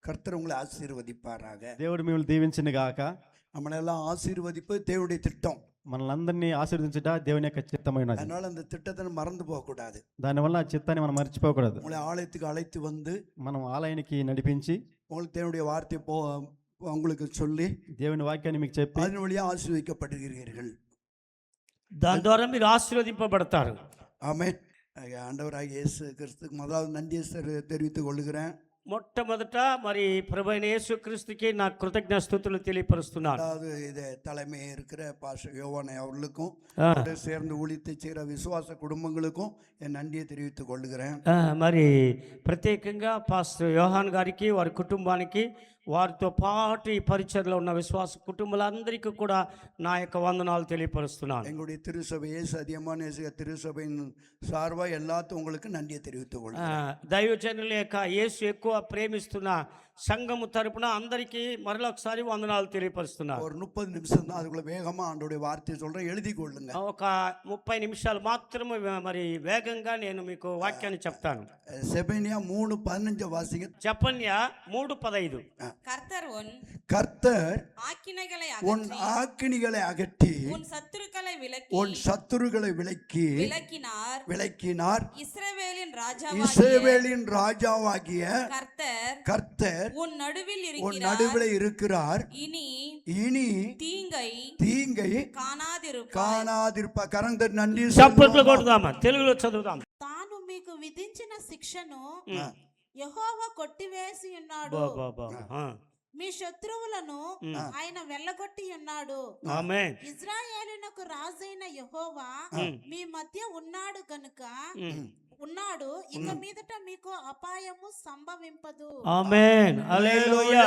கர்த்தர் உங்களை ஆசீர்வதிப்பாராக. దేవుడు మిమ్మల్ని దీవించును గాక. நம்மளெல்லாம் ஆசீர்வதிப்பு தேவனுடைய திட்டம். మనలందరినీ ఆశీర్వదించుట దేవుని యొక్క చిత్తమైనది. அதனால அந்த திட்டத்தை மறந்து போகக்கூடாது. దానివల్ల ఆ చిత్తాన్ని మనం మర్చిపోకూడదు. உங்களை ஆலயத்துக்கு அழைத்து வந்து మనం ఆలయానికి నడిపించి உங்களுக்கு தேவனுடைய வார்த்தை உங்களுக்கு சொல்லி దేవుని వాక్యాన్ని మీకు చెప్పి அதன் வழியா ஆசீர்வதிக்கப்படுகிறீர்கள். దాని ద్వారా మీరు ఆశీర్వదింపబడతారు. ஆமென். ஆண்டவராகிய இயேசு கிறிஸ்துவுக்கு முதலாவது நன்றியை தெரிவித்துக் கொள்கிறேன். మొట్టమొదట మరి ప్రభువైన యేసుక్రీస్తుకి నా కృతజ్ఞతాస్తుతులు తెలియపరుస్తున్నాను. அதாவது இது தலைமை இருக்கிற பாஸ்டர் யோவானை அவர்களுக்கும் சேர்ந்து ஊழியத்தை செய்கிற விசுவாச குடும்பங்களுக்கும் என் நன்றியை தெரிவித்துக் கொள்கிறேன். మరి ప్రత్యేకంగా పాస్టర్ యోహాన్ గారికి వారి కుటుంబానికి వారితో పాటు ఈ పరిచర్లో ఉన్న విశ్వాస కుటుంబాలందరికీ కూడా నా యొక్క వందనాలు తెలియపరుస్తున్నాను. எங்களுடைய திருசபை இயேசு அதிகமான திருசபையின் சார்பாக எல்லாத்துக்கும் உங்களுக்கு நன்றியை தெரிவித்துக் கொள்கிறேன். దైవజనుల యొక్క యేసు ఎక్కువ ప్రేమిస్తున్న సంఘము తరపున అందరికీ మరొకసారి వందనాలు తెలియపరుస్తున్నాను. ஒரு 30 நிமிஷம் தான், அதுக்குள்ள வேகமா ஆண்டவருடைய வார்த்தையை சொல்றேன், எழுதி கொள்ளுங்க. ఒక 30 నిమిషాలు మాత్రమే మరి వేగంగా నేను మీకు వాక్యాన్ని చెప్తాను. செபனியா 3:15 வாசிங்க. செப்பனியா 3:15. கர்த்தர் உன் ஆக்கினைகளை அகற்றி உன் சத்துருக்களை விலக்கினார். இஸ்ரவேலின் ராஜாவாகிய கர்த்தர் உன் நடுவில் இருக்கிறார். இனி தீங்கை காணாதிருப்பார். கரந்த நன்றி చప్పట్లు కొడదామా, తెలుగులో చదువుదాం. తాను మీకు విధించిన శిక్షను యెహోవా కొట్టివేసి ఉన్నాడు. మీ శత్రువులను ఆయన వెళ్ళగొట్టి ఉన్నాడు. ఆమేన్. ఇశ్రాయేలునకు రాజైన యెహోవా మీ మధ్య ఉన్నాడు గనుక ఇక మీదట మీకు అపాయము సంభవింపదు. ఆమేన్. హల్లెలూయా.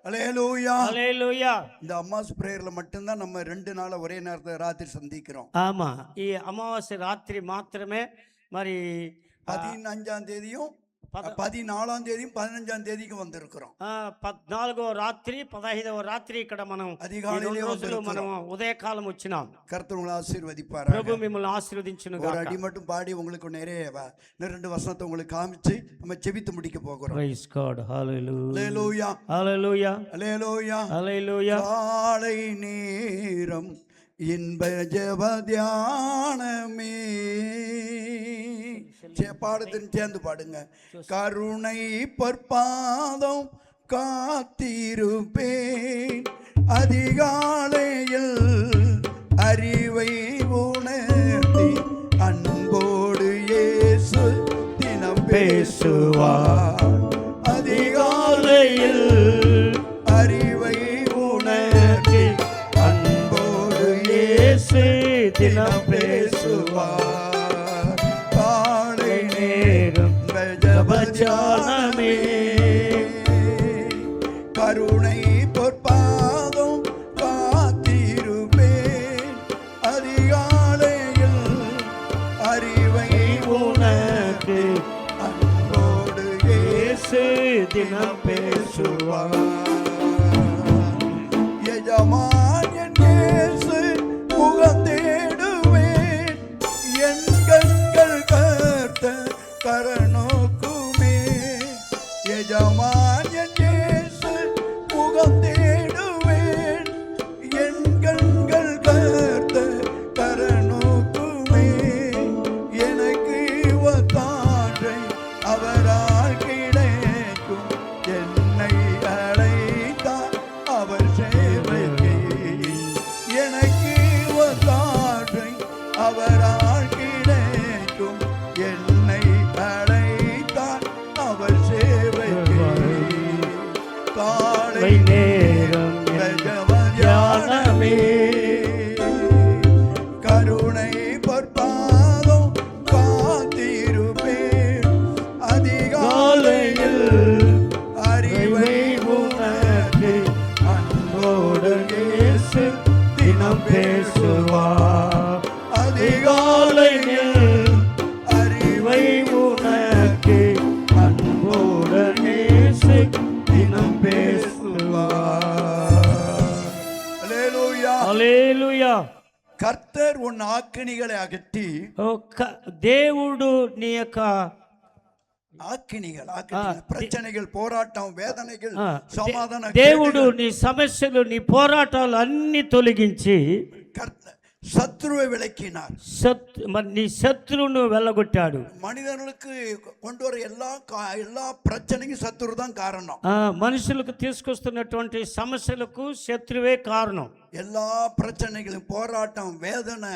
அல்லேலூயா அல்லேலூயா. இந்த அமாவாசை பிரேயர்ல மட்டும்தான் நம்ம 2 நாள ஒரே நேரத்துல ராத்திரி சந்திக்கிறோம். ஆமா, ఈ అమావాస్య రాత్రి మాత్రమే మరి 15ஆம் தேதியும் 14ஆம் தேதியும் 15ஆம் தேதிக்கு வந்திருக்கிறோம். 14వ రాత్రి 15వ రాత్రి ఇక్కడ మనం அதிகாலையிலே మనం ఉదయకాలం వచ్చినాం. கர்த்தர் உங்களை ஆசீர்வதிப்பாராக. ప్రభు మిమ్మల్ని ఆశీర్వదించును గాక. ஒரு அடி மட்டும் பாடி உங்களுக்கு நிறைய 2 வசனத்தை உங்களுக்கு காமிச்சு நம்ம ஜெபித்து முடிக்க போகிறோம். Praise god. Hallelujah. Hallelujah. Hallelujah. Hallelujah. Hallelujah. காலை நேரம் இன்ப ஜெப தியானமே. பாடத்தின் சேர்ந்து பாடுங்க. கருணை பொற்பாதம் காத்திருப்பேன், அதிகாலையில் அறிவை உணர்த்தி அன்போடு இயேசு தினம் பேசுவார். அதிகாலையில் அறிவை உணர்த்தி அன்போடு இயேசு தினம் பேசுவார். ஜபஜானமே கருணை பொற்பாதம் காத்திருப்பேன், அதிகாலையில் அறிவை உனக்கு அன்போடு இயேசு தினம் பேசுவார். எஜமான் என் இயேசு முகம் தேடுவேன், என் கண்கள் கர்த்தர் கரநோக்குமே. எஜமான் என் இயேசு முகம் தேடுவேன், என் கண்கள் கர்த்தர் கரநோக்குமே. எனக்கு ஒத்தாற்றை அவரால் கிடைக்கும், என்னை அழைத்தார் அவர் சேவைக்கு. எனக்கு ஒத்தாற்றை அவரால் கிடைக்கும், என்னை அழைத்தார் அவர் சேவைக்கு. காலை நேரம் தியானமே. கருணை பொற்பாதம் காத்திருப்பேன், அதிகாலையில் அறிவை உணர்ந்து அன்போடு இயேசு தினம் பேசுவார். அதிகாலையில் அறிவை உனக்கு அன்போடு இயேசு தினம் பேசுவார். அல்லேலூயா. హల్లెలూయా. கர்த்தர் உன் ஆக்கினைகளை அகற்றி దేవుడు నీ యొక్క ఆకినిగల్ ప్రచనగల్ పోరాటం వేదనగల్ ఆ, సమాధాన దేవుడు నీ సమస్యలు నీ పోరాటాలు అన్ని తొలగించి சத்ருவை விளக்கினார். మరి నీ శత్రువును వెళ్ళగొట్టాడు. மனிதர்களுக்கு கொண்டு வர எல்லா பிரச்சனைக்கும் சத்ரு தான் காரணம். మనుషులకు తీసుకొస్తున్నటువంటి సమస్యలకు శత్రువే కారణం. எல்லா பிரச்சனைகளும் போராட்டம் வேதனை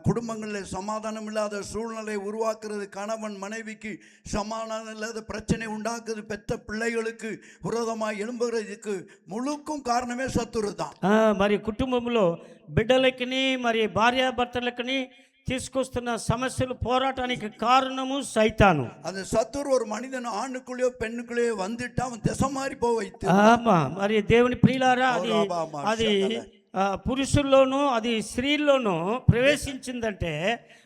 குடும்பங்களில் சமாதானம் இல்லாத சூழ்நிலை உருவாக்குறது, கணவன் மனைவிக்கு சமாதானம் இல்லாத பிரச்சனை உண்டாக்குது, பெற்ற பிள்ளைகளுக்கு விரோதமாக எழும்புறதுக்கு முழுக்கும் காரணமே சத்துரு தான். మరి కుటుంబంలో బిడ్డలకి మరి భార్యాభర్తలకి తీసుకొస్తున్న సమస్యలు పోరాటానికి కారణము సైతాను. அந்த சத்துரு ஒரு மனிதன் ஆணுக்குள்ளேயோ பெண்ணுக்குள்ளேயோ வந்துட்டு அவன் திசை மாறி போவைத்து. మరి దేవుని ప్రియులారా, అది పురుషుల్లోనూ అది స్త్రీల్లోనూ ప్రవేశించిందంటే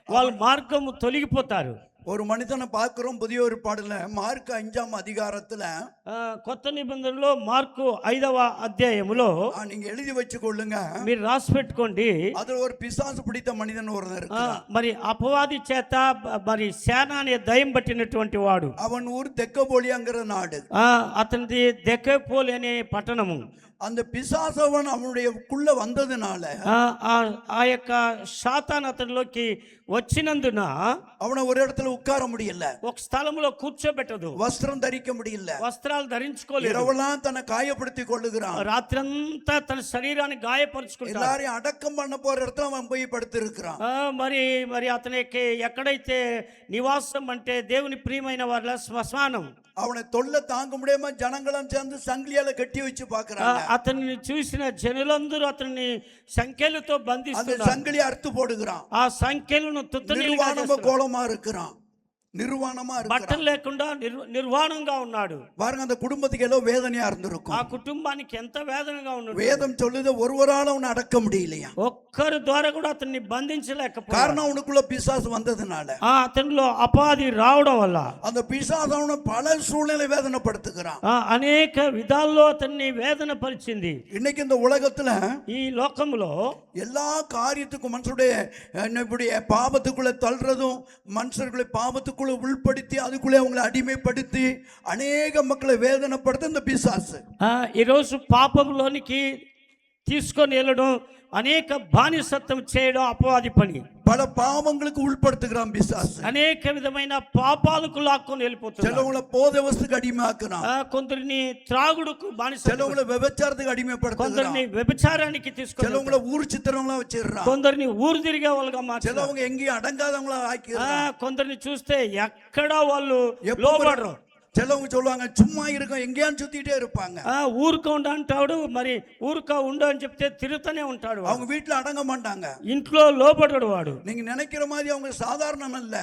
వాళ్ళ మార్గము తొలగిపోతారు. ஒரு மனிதனை பார்க்கிறோம் புதிய ஒரு பாடல மார்க் 5ஆம் அதிகாரத்துல, కొత్త నిబంధనలో మార్కు 5వ అధ్యాయములో நீங்க எழுதி வச்சுக்கொள்ளுங்க, మీరు రాసి పెట్టుకోండి. அதுல ஒரு பிசாசு பிடித்த மனிதன் ஒருத்தர் இருக்கிறான். మరి అపవాది చేత మరి సేన అనే దయ్యం పట్టినటువంటి వాడు. அவன் ஊர் தெக்கப்போலிங்கிற நாடு. అతనిది దెక్కపోలి అనే పట్టణము. அந்த பிசாசவன் அவனுடையக்குள்ள வந்ததுனால ఆ యొక్క సాతాను అతనిలోకి వచ్చినందున அவனை ஒரு இடத்துல உட்கார முடியல, ఒక స్థలంలో కూర్చోబెట్టదు, వస్త్రం ధరిக்க முடியல, వస్త్రాలు ధరించుకోలేదు, இரவெல்லாம் தன்னை காயப்படுத்தி கொள்ளுகிறான், రాత్రంతా తన శరీరాన్ని గాయపరుచుకుంటాడు. எல்லாரையும் அடக்கம் பண்ண போற இடத்துல அவன் போய் படுத்திருக்கிறான். మరి మరి అతనికి ఎక్కడైతే నివాసం అంటే దేవుని ప్రియమైన వాళ్ళ శ్మశానం, அவனை தொல்லை தாங்க முடியாம ஜனங்களும் சேர்ந்து சங்கிலியால கட்டி வச்சு பாக்குறாங்க. అతన్ని చూసిన జనులందరూ అతన్ని సంఖ్యలతో బంధిస్తున్నారు, சங்கிலியை அறுத்து போடுகிறான், ఆ సంఖ్యలను நிர்வாணமா கோலமா இருக்கிறான், நிர்வாணமா బట్టలు இருக்கிறான், లేకుండా నిర్వాణంగా ఉన్నాడు. பாருங்க அந்த குடும்பத்துக்கு ஏதோ வேதனையா இருந்திருக்கும். ఆ కుటుంబానికి ఎంత వేదనగా ఉన్నాడు. வேதம் சொல்லுது ஒருவரால அவனை அடக்க முடியலையா, ఒక్కరి ద్వారా కూడా అతన్ని బంధించలేకపోయాడు. காரணம் அவனுக்குள்ள பிசாசு வந்ததுனால. అతనిలో అపాధి రావడం వల్ల அந்த பிசாசு அவனை பல சூழ்நிலை வேதனைப்படுத்துகிறான். అనేక విధాల్లో అతన్ని వేదన పరిచింది. இன்னைக்கு இந்த உலகத்துல ఈ లోకంలో எல்லா காரியத்துக்கும் மனுஷனுடைய இப்படி பாவத்துக்குள்ள தள்ளுறதும், மனுஷர்களை பாவத்துக்குள்ள உள்படுத்தி அதுக்குள்ளே அவங்களை அடிமைப்படுத்தி அநேக மக்களை வேதனைப்படுத்த இந்த பிசாசு. ఈరోజు పాపంలోనికి తీసుకొని వెళ్ళడం, అనేక బానిసత్వం చేయడం అపవాది పని. பல பாவங்களுக்கு உள்படுத்துகிறான் பிசாசு. అనేక విధమైన పాపాలకు లాక్కొని వెళ్ళిపోతున్నాడు. சிலவங்களை போதை வஸ்துக்கு அடிமையாக்குறான், కొందరిని త్రాగుడుకు బానిస, சிலவங்களை விபச்சாரத்துக்கு அடிமைப்படுத்துகிறான், కొందరిని వ్యభిచారానికి తీసుకొని, சிலவங்களை ஊர் சித்திரங்களா வச்சிடுறான், కొందరిని ఊరు తిరిగే వాళ్ళగా మార్చారు, சிலவங்க எங்கேயும் அடங்காதவங்களா ஆக்கிடுறான், కొందరిని చూస్తే ఎక్కడా వాళ్ళు లోబడరు. சிலவங்க சொல்லுவாங்க சும்மா இருக்கும் எங்கேயான்னு சுத்திட்டே இருப்பாங்க, ఊరుక ఉండు అంటాడు, మరి ఊరుక ఉండు అని చెప్తే తిరుగుతూనే ఉంటాడు. அவங்க வீட்டுல అడங்க மாட்டாங்க, ఇంట్లో లోబడడు వాడు. நீங்க நினைக்கிற மாதிரி அவங்க சாதாரணம் இல்ல,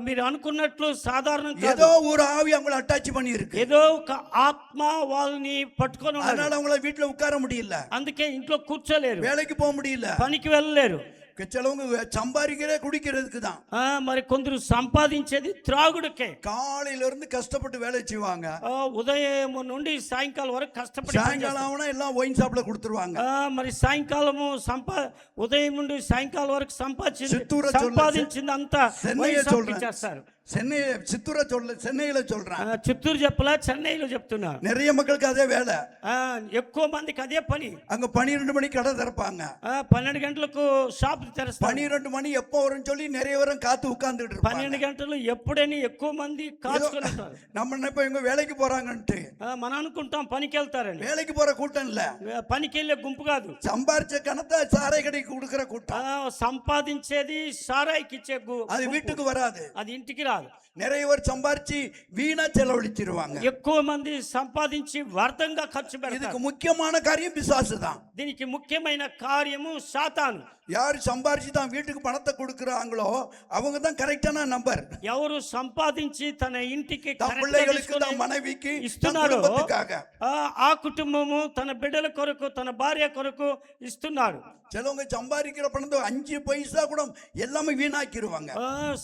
మీరు అనుకున్నట్లు సాధారణం కాదు. ஏதோ ஒரு ஆவி அவங்களை அட்டாச் பண்ணி இருக்கு, ఏదో ఒక ఆత్మ వాళ్ళని పట్టుకొని ఉన్నది. அதனால அவங்கள வீட்டுல உட்கார முடியல, అందుకే ఇంట్లో కూర్చోలేరు, வேலைக்கு போக முடியல, పనికి వెళ్ళలేరు. சிலவங்க சம்பாதிக்கிறே குடிக்கிறதுக்கு தான், మరి కొందరు సంపాదించేది త్రాగుడుకే. காலையில இருந்து கஷ்டப்பட்டு வேலை செய்வாங்க, ఉదయం నుండి సాయంకాలం వరకు కష్టపడి, சாயங்காலம் ஆனா எல்லாம் ஒயின் ஷாப்ல கொடுத்துருவாங்க. మరి సాయంకాలము ఉదయం నుండి సాయంకాలం వరకు సంపాదించింది అంతా చేస్తారు. சென்னையில சொல்றேன், చిత్తూరు చెప్పలా, చెన్నైలో చెప్తున్నా. நிறைய மக்களுக்கு அதே வேலை, ఎక్కువ మందికి అదే పని. அங்க 12 மணிக்கு கடை திறப்பாங்க, 12 గంటలకు షాప్ తెరుస్తారు. 12 மணி எப்போ வரும்னு சொல்லி நிறைய பேரும் காத்து உட்கார்ந்துட்டு இருப்பாங்க. 12 గంటలు ఎప్పుడైనా ఎక్కువ మంది కాచుకొని ఉంటారు. நம்ம நினைப்போம் இவங்க வேலைக்கு போறாங்கன்ட்டு, మనం అనుకుంటాం పనికి వెళ్తారని. வேலைக்கு போற கூட்டம் இல்ல, పనికి వెళ్ళే గుంపు కాదు, சம்பாரிச்ச கணத்தை சாராய் கடைக்கு கொடுக்கிற கூட்டம். సంపాదించేది సారాయికి ఇచ్చే அது வீட்டுக்கு வராது, అది ఇంటికి రాదు. நிறைய பேர் சம்பாரிச்சு வீணா செலவழிச்சிருவாங்க. ఎక్కువ మంది సంపాదించి వ్యర్థంగా ఖర్చు పెడతారు. இதுக்கு முக்கியமான காரியம் பிசாசு தான். దీనికి ముఖ్యమైన కార్యము సాతాను. யார் சம்பாரிச்சு தான் வீட்டுக்கு பணத்தை கொடுக்குறாங்களோ அவங்க தான் கரெக்டான நம்பர். ఎవరు సంపాదించి తన ఇంటికి பிள்ளைகளுக்கு தான் மனைவிக்கு ఇస్తున్నారు, ఆ కుటుంబము తన బిడ్డల కొరకు తన భార్య కొరకు ఇస్తున్నారు. சிலவங்க சம்பாதிக்கிற பணத்தை 5 பைசா கூட எல்லாமே வீணாக்கிடுவாங்க.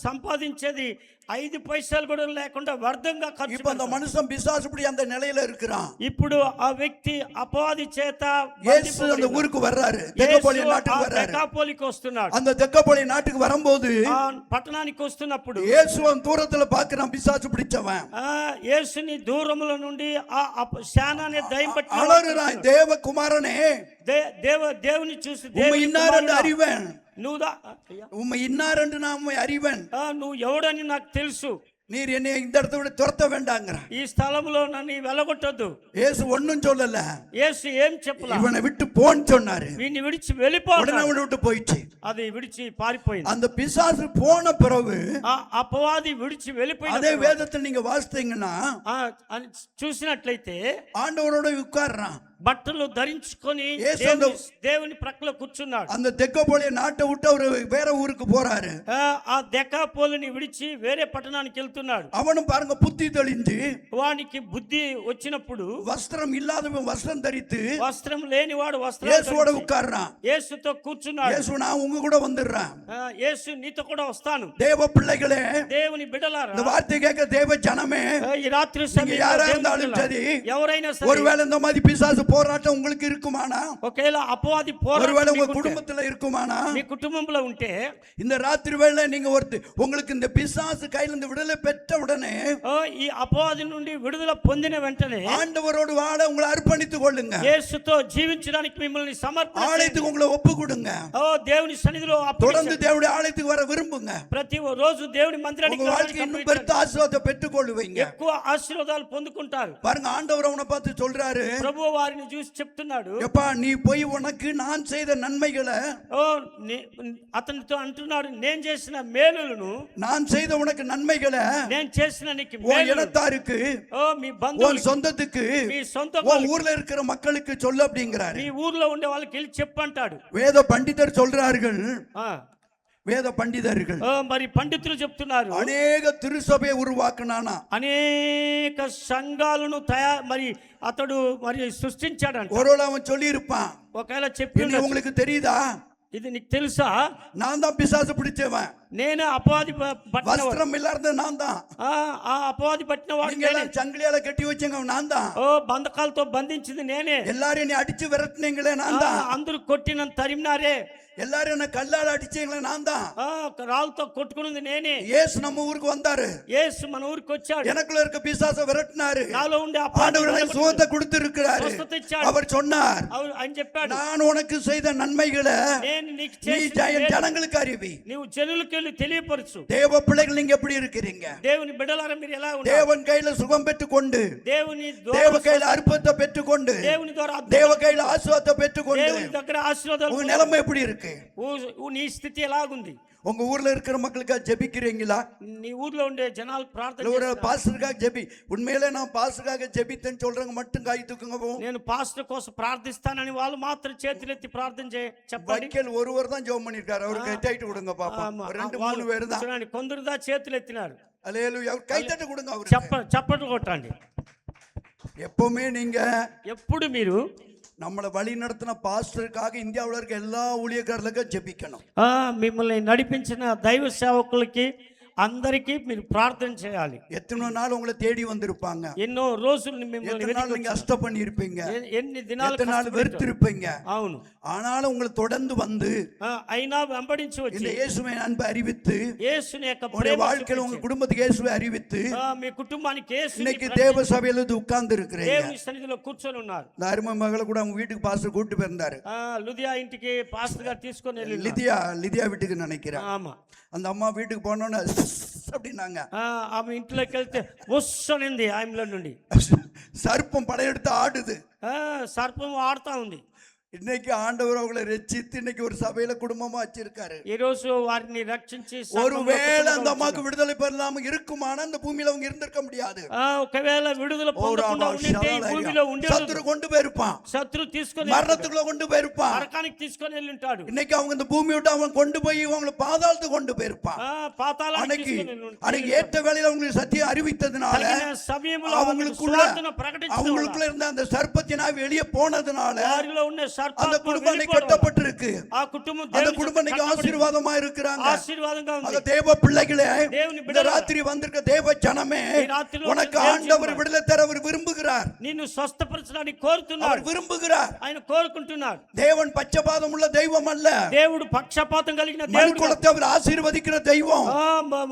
సంపాదించేది 5 పైసలు కూడా లేకుండా వ్యర్థంగా ఖర్చు. இப்ப அந்த மனுஷன் பிசாசு இப்படி அந்த நிலையில இருக்கிறான். ఇప్పుడు ఆ వ్యక్తి అపవాది చేత యేసు அந்த ஊருக்கு வர்றாரு, தெக்கப்போலி நாட்டுக்கு வர்றாரு. దెక్కాపోలికి వస్తున్నాడు. அந்த தெக்கப்போலி நாட்டுக்கு வரும்போது ఆ పట్టణానికి వస్తున్నప్పుడు இயேசுவன் தூரத்துல பாக்குறான் பிசாசு பிடிச்சவன். యేసుని దూరముల నుండి ఆ శానాన్ని దయ్యం పట్టి அலறுறான், தேவகுமாரனே దేవుని చూసి உம்மை இன்னாரென்று அறிவன், నువ్వు உம்மை இன்னாரென்று நான் உம்மை அறிவன், నువ్వు ఎవడని నాకు తెలుసు, நீர் என்னை இந்த இடத்தை விட துரத்த வேண்டாங்கிறான். ఈ స్థలంలో నన్ను వెళ్ళగొట్టొద్దు. இயேசு ஒண்ணும் சொல்லல, యేసు ఏం చెప్పలా, இவனை விட்டு போன்னு சொன்னாரு. వీడిని విడిచి వెళ్ళిపో. உடனே அவனை விட்டு போயிடுச்சு. అది విడిచి పారిపోయింది. அந்த பிசாசு போன பிறகு అపవాది విడిచి వెళ్ళిపోయిన அதே வேதத்தில் நீங்க வாசித்தீங்கன்னா చూసినట్లయితే ஆண்டவரோட உட்கார்றான், బట్టలు ధరించుకొని దేవుని ప్రక్కలో కూర్చున్నాడు. அந்த தெக்கப்போலிய நாட்டை விட்டு அவரு வேற ஊருக்கு போறாரு. ఆ దెక్కాపోలిని విడిచి వేరే పట్టణానికి వెళ్తున్నాడు. அவனும் பாருங்க புத்தி தெளிஞ்சு వానికి బుద్ధి వచ్చినప్పుడు வஸ்திரம் இல்லாதவன் வஸ்திரம் தரித்து వస్త్రం లేనివాడు వస్త్రం இயேசுவோட உட்கார்றான். యేసుతో కూర్చున్నాడు. இயேசு நான் உங்க கூட வந்துடுறேன், యేసు నీతో కూడా వస్తాను. தேவ பிள்ளைகளே, దేవుని బిడ్డలారా, இந்த வார்த்தை கேட்க தேவ ஜனமே, ఈ రాత్రి நீங்க யாரா இருந்தாலும் சரி, ఎవరైనా సరే, ஒருவேளை இந்த மாதிரி பிசாசு போராட்டம் உங்களுக்கு இருக்குமானா, ఒకేలా అపవాది ஒருவேளை పోరాటం உங்க குடும்பத்துல இருக்குமானா, మీ కుటుంబంలో ఉంటే இந்த ராத்திரி வேளை நீங்க உங்களுக்கு இந்த பிசாசு கையில இருந்து விடுதலை பெற்ற உடனே ఈ అపవాది నుండి విడుదల పొందిన వెంటనే ஆண்டவரோடு வாழ உங்களை அர்ப்பணித்துக் கொள்ளுங்க. యేసుతో జీవించడానికి మిమ్మల్ని సమర్పించండి. ஆலயத்துக்கு உங்களை ஒப்பு கொடுங்க. దేవుని సన్నిధిలో தொடர்ந்து தேவனுடைய ஆலயத்துக்கு வர விரும்புங்க. ప్రతి రోజు దేవుని మందిరానికి உங்க வாழ்க்கை இன்னும் பெருத்த ஆசீர்வாதத்தை பெற்றுக் கொள்வீங்க. ఎక్కువ ఆశీర్వాదాలు పొందుకుంటారు. பாருங்க, ஆண்டவர் அவனை பார்த்து சொல்றாரு, ప్రభువు వారిని చూసి చెప్తున్నాడు, எப்பா நீ போய் உனக்கு நான் செய்த நன்மைகளை, అతనితో అంటున్నాడు, నేను చేసిన మేలులను, நான் செய்த உனக்கு நன்மைகளை నేను చేసిన నీకు உன் మేలులను, இனத்தாருக்கு, మీ உன் బంధువులకు, சொந்தத்துக்கு, మీ సొంత உன் ஊர்ல இருக்கிற மக்களுக்கு சொல்லு அப்படிங்கிறாரு. మీ ఊర్లో ఉండే వాళ్ళకి వెళ్ళి చెప్పంటాడు. வேத பண்டிதர் சொல்றார்கள், வேத பண்டிதர்கள் మరి పండితులు చెప్తున్నారు, அநேக திருசபையை உருவாக்குனானா, అనేక సంఘాలను మరి అతడు మరి సృష్టించాడంట. ஒருவேளை அவன் சொல்லி இருப்பான், ఒకవేళ చెప్పి உங்களுக்கு தெரியுதா, ఇది నీకు తెలుసా, நான் தான் பிசாசு பிடிச்சவன், నేను అపవాది வஸ்திரம் இல்லாத நான் தான், ఆ అపవాది పట్టిన వాడు நீங்க எல்லாம் சங்கிலியால கட்டி வச்சங்க நான் தான், బంధకాలతో బంధించింది నేనే, எல்லாரும் நீ அடிச்சு விரட்டினீங்களே நான் தான், అందరూ కొట్టి నన్ను తరిమినారే, எல்லாரும் என்ன கல்லால அடிச்சீங்களே நான் தான், రాళ్ళతో కొట్టుకున్నది నేనే. இயேசு நம்ம ஊருக்கு வந்தாரு, యేసు మన ఊరికి వచ్చాడు, எனக்குள்ள இருக்க பிசாசை விரட்டினாரு, నాలో ఉండే ஆண்டவர் எனக்கு சுகத்தை கொடுத்திருக்கிறாரு. அவர் சொன்னார், ఆయన చెప్పాడు, நான் உனக்கு செய்த நன்மைகளை నేను నీకు நீ చేసిన ஜனங்களுக்கு அறிவி. నీవు జనులకు తెలియపరచు. தேவ பிள்ளைகள் நீங்க எப்படி இருக்கிறீங்க, దేవుని బిడ్డలారా మీరు ఎలా ఉన్నారు, தேவன் கையில சுகம் பெற்றுக்கொண்டு, దేవుని தேவ கையில அற்புதத்தை பெற்றுக்கொண்டு, దేవుని ద్వారా தேவ கையில ஆசீர்வாதத்தை பெற்றுக்கொண்டு, దేవుని దగ్గర ఆశీర్వాదాలు, உங்க நிலைமை எப்படி இருக்கு, నీ స్థితి ఎలాగుంది, உங்க ஊர்ல இருக்கிற மக்களுக்காக ஜெபிக்கிறீங்களா, నీ ఊర్లో ఉండే జనాలు ప్రార్థన ஒரு பாஸ்டருக்காக ஜெபி, உண்மையிலே நான் பாஸ்டருக்காக ஜெபித்தேன்னு சொல்றவங்க மட்டும் கை தூக்குங்க. నేను పాస్టర్ కోసం ప్రార్థిస్తానని వాళ్ళు మాత్రం చేతులెత్తి ప్రార్థన చెప్పండి. வைக்கல் ஒருவர் தான் ஜெபம் பண்ணிருக்காரு, அவருக்கு கை தட்டி கொடுங்க பாப்பா, 2-3 பேர் தான். చూడండి, కొందరుదా చేతులు ఎత్తినారు, அல்லேலூயா, கை தட்டி கொடுங்க அவருக்கு. చప్పట్లు కొట్టండి. எப்பவுமே நீங்க ఎప్పుడు మీరు நம்மளை வழி நடத்தின பாஸ்டருக்காக இந்தியாவில் இருக்க எல்லா ஊழியக்காரர்களுக்கும் ஜெபிக்கணும். మిమ్మల్ని నడిపించిన దైవ సేవకులకి అందరికీ మీరు ప్రార్థన చేయాలి. எத்தனை நாள் உங்களை தேடி வந்திருப்பாங்க, ఎన్నో రోజులు మిమ్మల్ని எத்தனை நாள் நீங்க கஷ்டம் பண்ணியிருப்பீங்க, ఎన్ని దినాలు எத்தனை நாள் வெறுத்திருப்பீங்க. అవును, ஆனாலும் உங்களை தொடர்ந்து வந்து అయినా వెంబడించి இந்த వచ్చి இயேசுவை அன்பை அறிவித்து, యేసుని యొక్క உங்களுடைய ప్రేమ வாழ்க்கையில் உங்க குடும்பத்துக்கு இயேசுவை அறிவித்து, మీ కుటుంబానికి యేసుని இன்னைக்கு தேவ சபையில உட்கார்ந்து இருக்கிறீங்க. దేవుని సన్నిధిలో కూర్చొని ఉన్నారు. இந்த அருமை மகளை கூட அவங்க வீட்டுக்கு பாஸ்டர் கூட்டு போயிருந்தாரு, లుదియా ఇంటికి పాస్టర్ గారు తీసుకొని వెళ్ళి, லிதியா வீட்டுக்கு நினைக்கிறேன். ஆமா, அந்த அம்மா வீட்டுக்கு போனோன்னு அப்படின்னாங்க, ఆమె ఇంట్లోకి వెళ్తే వస్తునింది, ఆమెలో నుండి சர்ப்பம் படையெடுத்து ஆடுது, సర్పం ఆడుతా ఉంది. இன்னைக்கு ஆண்டவர் அவங்களை ரட்சித்து இன்னைக்கு ஒரு சபையில குடும்பமா வச்சிருக்காரு. ఈ రోజు వారిని రక్షించి ஒருவேளை அந்த அம்மாக்கு விடுதலை பெறலாம இருக்குமானா அந்த பூமியில அவங்க இருந்திருக்க முடியாது. ఒకవేళ విడుదల పొందకుండా ఉంటే ఈ భూమిలో ఉండేవారు. சத்துரு கொண்டு போயிருப்பான், శత్రు తీసుకొని மரணத்துக்குள்ள கொண்டு போயிருப்பான், నరకానికి తీసుకొని వెళ్ళి ఉంటాడు. இன்னைக்கு அவங்க இந்த பூமி விட்டு அவன் கொண்டு போய் அவங்களை பாதாளத்துக்கு கொண்டு போயிருப்பான். పాతాళానికి அன்னைக்கு ஏற்ற வேளையில அவங்களுக்கு சத்தியம் அறிவித்ததுனால, సమయంలో அவங்களுக்குள்ள இருந்த அந்த சர்ப்பத்தினா வெளியே போனதுனால, వారిలో ఉన్న அந்த సర్పాత్మ குடும்பம் இன்னைக்கு వెళ్ళిపోవడం వల్ల கட்டப்பட்டிருக்கு. ఆ కుటుంబం அந்த దేవుని குடும்பம் இன்னைக்கு చేత కట్టబడింది. ஆசீர்வாதமா இருக்கிறாங்க. ఆశీర్వాదంగా அந்த ఉంది. தேவ பிள்ளைகளே, దేవుని இந்த బిడ్డలారా, ராத்திரி வந்திருக்க தேவ ஜனமே, ఈ రాత్రిలో உனக்கு దేవుని ஆண்டவர் జనమే, விடுதலை தர அவர் விரும்புகிறார். నిన్ను స్వస్థపరచడానికి కోరుతున్నాడు. அவர் விரும்புகிறார். ఆయన కోరుకుంటున్నాడు. தேவன் பச்சபாதம் உள்ள தெய்வம் அல்ல. దేవుడు పక్షపాతం కలిగిన மனு దేవుడు కాదు. குலத்தை அவர் ஆசீர்வதிக்கிற தெய்வம்.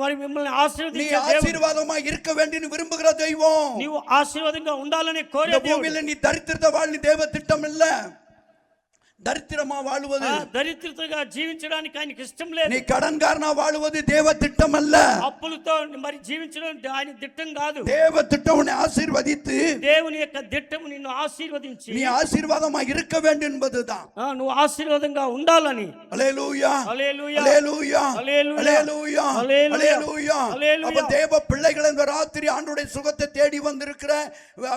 మరి మిమ్మల్ని நீ ఆశీర్వదించే దేవుడు. ஆசீர்வாதமா இருக்க வேண்டும் விரும்புகிற தெய்வம். నీవు ఆశీర్వాదంగా ఉండాలని కోరే இந்த దేవుడు. பூமியில நீ தரித்திரத்தை வாழ், நீ தேவ திட்டம் இல்ல. தரித்திரமா வாழுவது, దరిద్రతగా జీవించడానికి ఆయనకి ఇష్టం లేదు. நீ கடன்காரனா வாழுவது தேவ திட்டம் அல்ல. అప్పులతో మరి జీవించడం ఆయన దిట్టం కాదు. தேவ திட்டம் உன்னை ஆசீர்வதித்து దేవుని యొక్క దిట్టం నిన్ను ఆశీర్వదించి நீ ஆசீர்வாதமா இருக்க வேண்டும் என்பதுதான். నువ్వు ఆశీర్వాదంగా ఉండాలని. அல்லேலூயா, హల్లెలూయా, அல்லேலூயா, హల్లెలూయా, அல்லேலூயா, హల్లెలూయా, அல்லேலூயா. హల్లెలూయా. அப்ப தேவ பிள்ளைகள் இந்த ராத்திரி ஆண்டவருடைய சுகத்தை தேடி வந்திருக்கிற,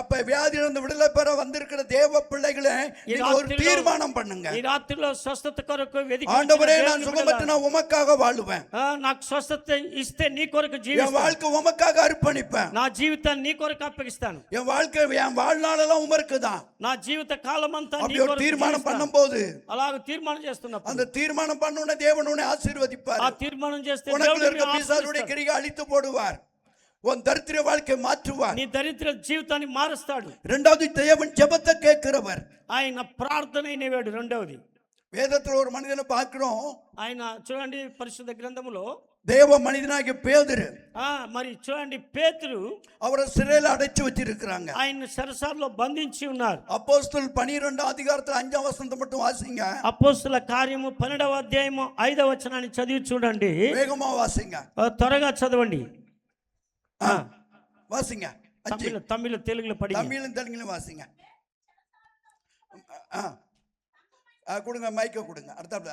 அப்ப வியாதியிலிருந்து விடுதலை பெற வந்திருக்கிற தேவ பிள்ளைகளே, நீங்க ஒரு தீர்மானம் பண்ணுங்க. ఈ రాత్రిలో స్వస్థత కొరకు ஆண்டவரே, நான் சுகமற்று நான் உமக்காக வாழுவேன். నాకు స్వస్థత ఇస్తే నీ కొరకు என் జీవిస్తాను. வாழ்க்கை உமக்காக அர்ப்பணிப்பேன். నా జీవితాన్ని నీ కొరకు అప్పగిస్తాను. என் வாழ்க்கை, என் வாழ்நாளெல்லாம் உமக்கு தான். నా జీవిత కాలం అంతా నీ அப்படி ஒரு కొరకు தீர்மானம் జీవిస్తాను. பண்ணும்போது, అలాగ తీర్మానం చేస్తున్నప్పుడు அந்த தீர்மானம் பண்ண உடனே தேவன் உன்னை ஆசீர்வதிப்பார். ఆ తీర్మానం చేస్తే உனக்குள்ள దేవుడు இருக்க నిన్ను பிசாசுடைய ఆశీర్వదిస్తాడు. கிரியை அழித்து போடுவார். உன் தரித்திர வாழ்க்கை மாற்றுவார். నీ దరిద్ర జీవితాన్ని మారుస్తాడు. இரண்டாவது, தேவன் ஜெபத்தை கேட்கிறவர். ఆయన ప్రార్థన అయినవాడు. రెండవది, வேதத்துல ஒரு மனிதனை பார்க்கிறோம். ఆయన చూడండి పరిశుద్ధ గ్రంథములో தேவ மனிதனாகிய பேதுரு, మరి చూడండి పేతురు, அவரை சிறையில் அடைச்சு வச்சிருக்கிறாங்க. ఆయన సరసాల్లో బంధించి ఉన్నారు. அப்போஸ்தலர் 12 அதிகாரத்துல 5 வசனத்தை மட்டும் வாசிங்க. అపోస్తుల కార్యము 12వ అధ్యాయము 5వ వచనాన్ని చదివి చూడండి. வேகமா வாசிங்க. త్వరగా చదవండి. வாசிங்க. తమిళ తెలుగులో పడి தமிழும் தெலுங்குலையும் வாசிங்க. கொடுங்க, மைக்க கொடுங்க. அடுத்தாப்புல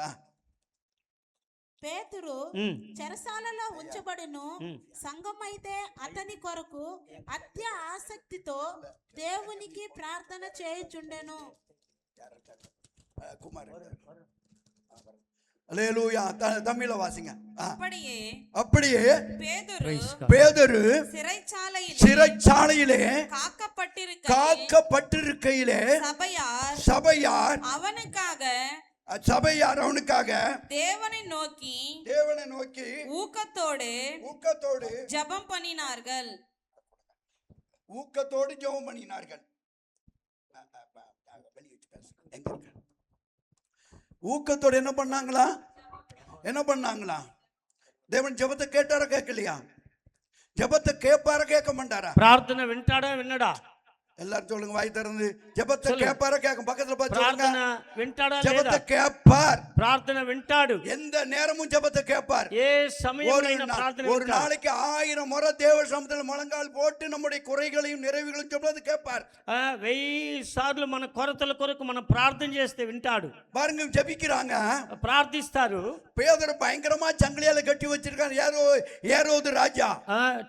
పేతురు చెరసాలలో ఉంచబడును. సంఘమైతే అతని కొరకు అత్య ఆసక్తితో దేవునికి ప్రార్థన చేయుచుండెను. குமார், அல்லேலூயா. தமிழ வாசிங்க. அப்படியே பேதுரு சிறைச்சாலையிலே காக்கப்பட்டிருக்கையிலே சபையார் அவனுக்காக தேவனை நோக்கி ஊக்கத்தோடு ஜெபம் பண்ணினார்கள். ஊக்கத்தோடு என்ன பண்ணாங்களா? தேவன் ஜெபத்தை கேட்டாரா கேட்கலையா? ஜெபத்தை கேட்பாரா கேட்க மாட்டாரா? ప్రార్థన వింటాడా విన్నడా? எல்லாரும் சொல்லுங்க, வாய் திறந்து. ஜெபத்தை கேட்பாரா கேட்க? பக்கத்துல பார்த்து ప్రార్థన వింటాడా లేదా? ஜெபத்தை கேட்பார். ప్రార్థన వింటాడు. எந்த நேரமும் ஜெபத்தை கேட்பார். ఏ సమయంలో ప్రార్థన ஒரு நாளைக்கு 1000 முறை தேவ சமூகத்தில் முழங்கால் போட்டு நம்முடைய குறைகளையும் நிறைவுகளையும் சொல்றது கேட்பார். 1000 సార్లు మన కొరతల కొరకు మనం ప్రార్థన చేస్తే వింటాడు. பாருங்க, ஜெபிக்கிறாங்க, ప్రార్థిస్తారు. பேதுரு பயங்கரமா சங்கிலியால கட்டி வச்சிருக்காங்க ஏரோது ராஜா.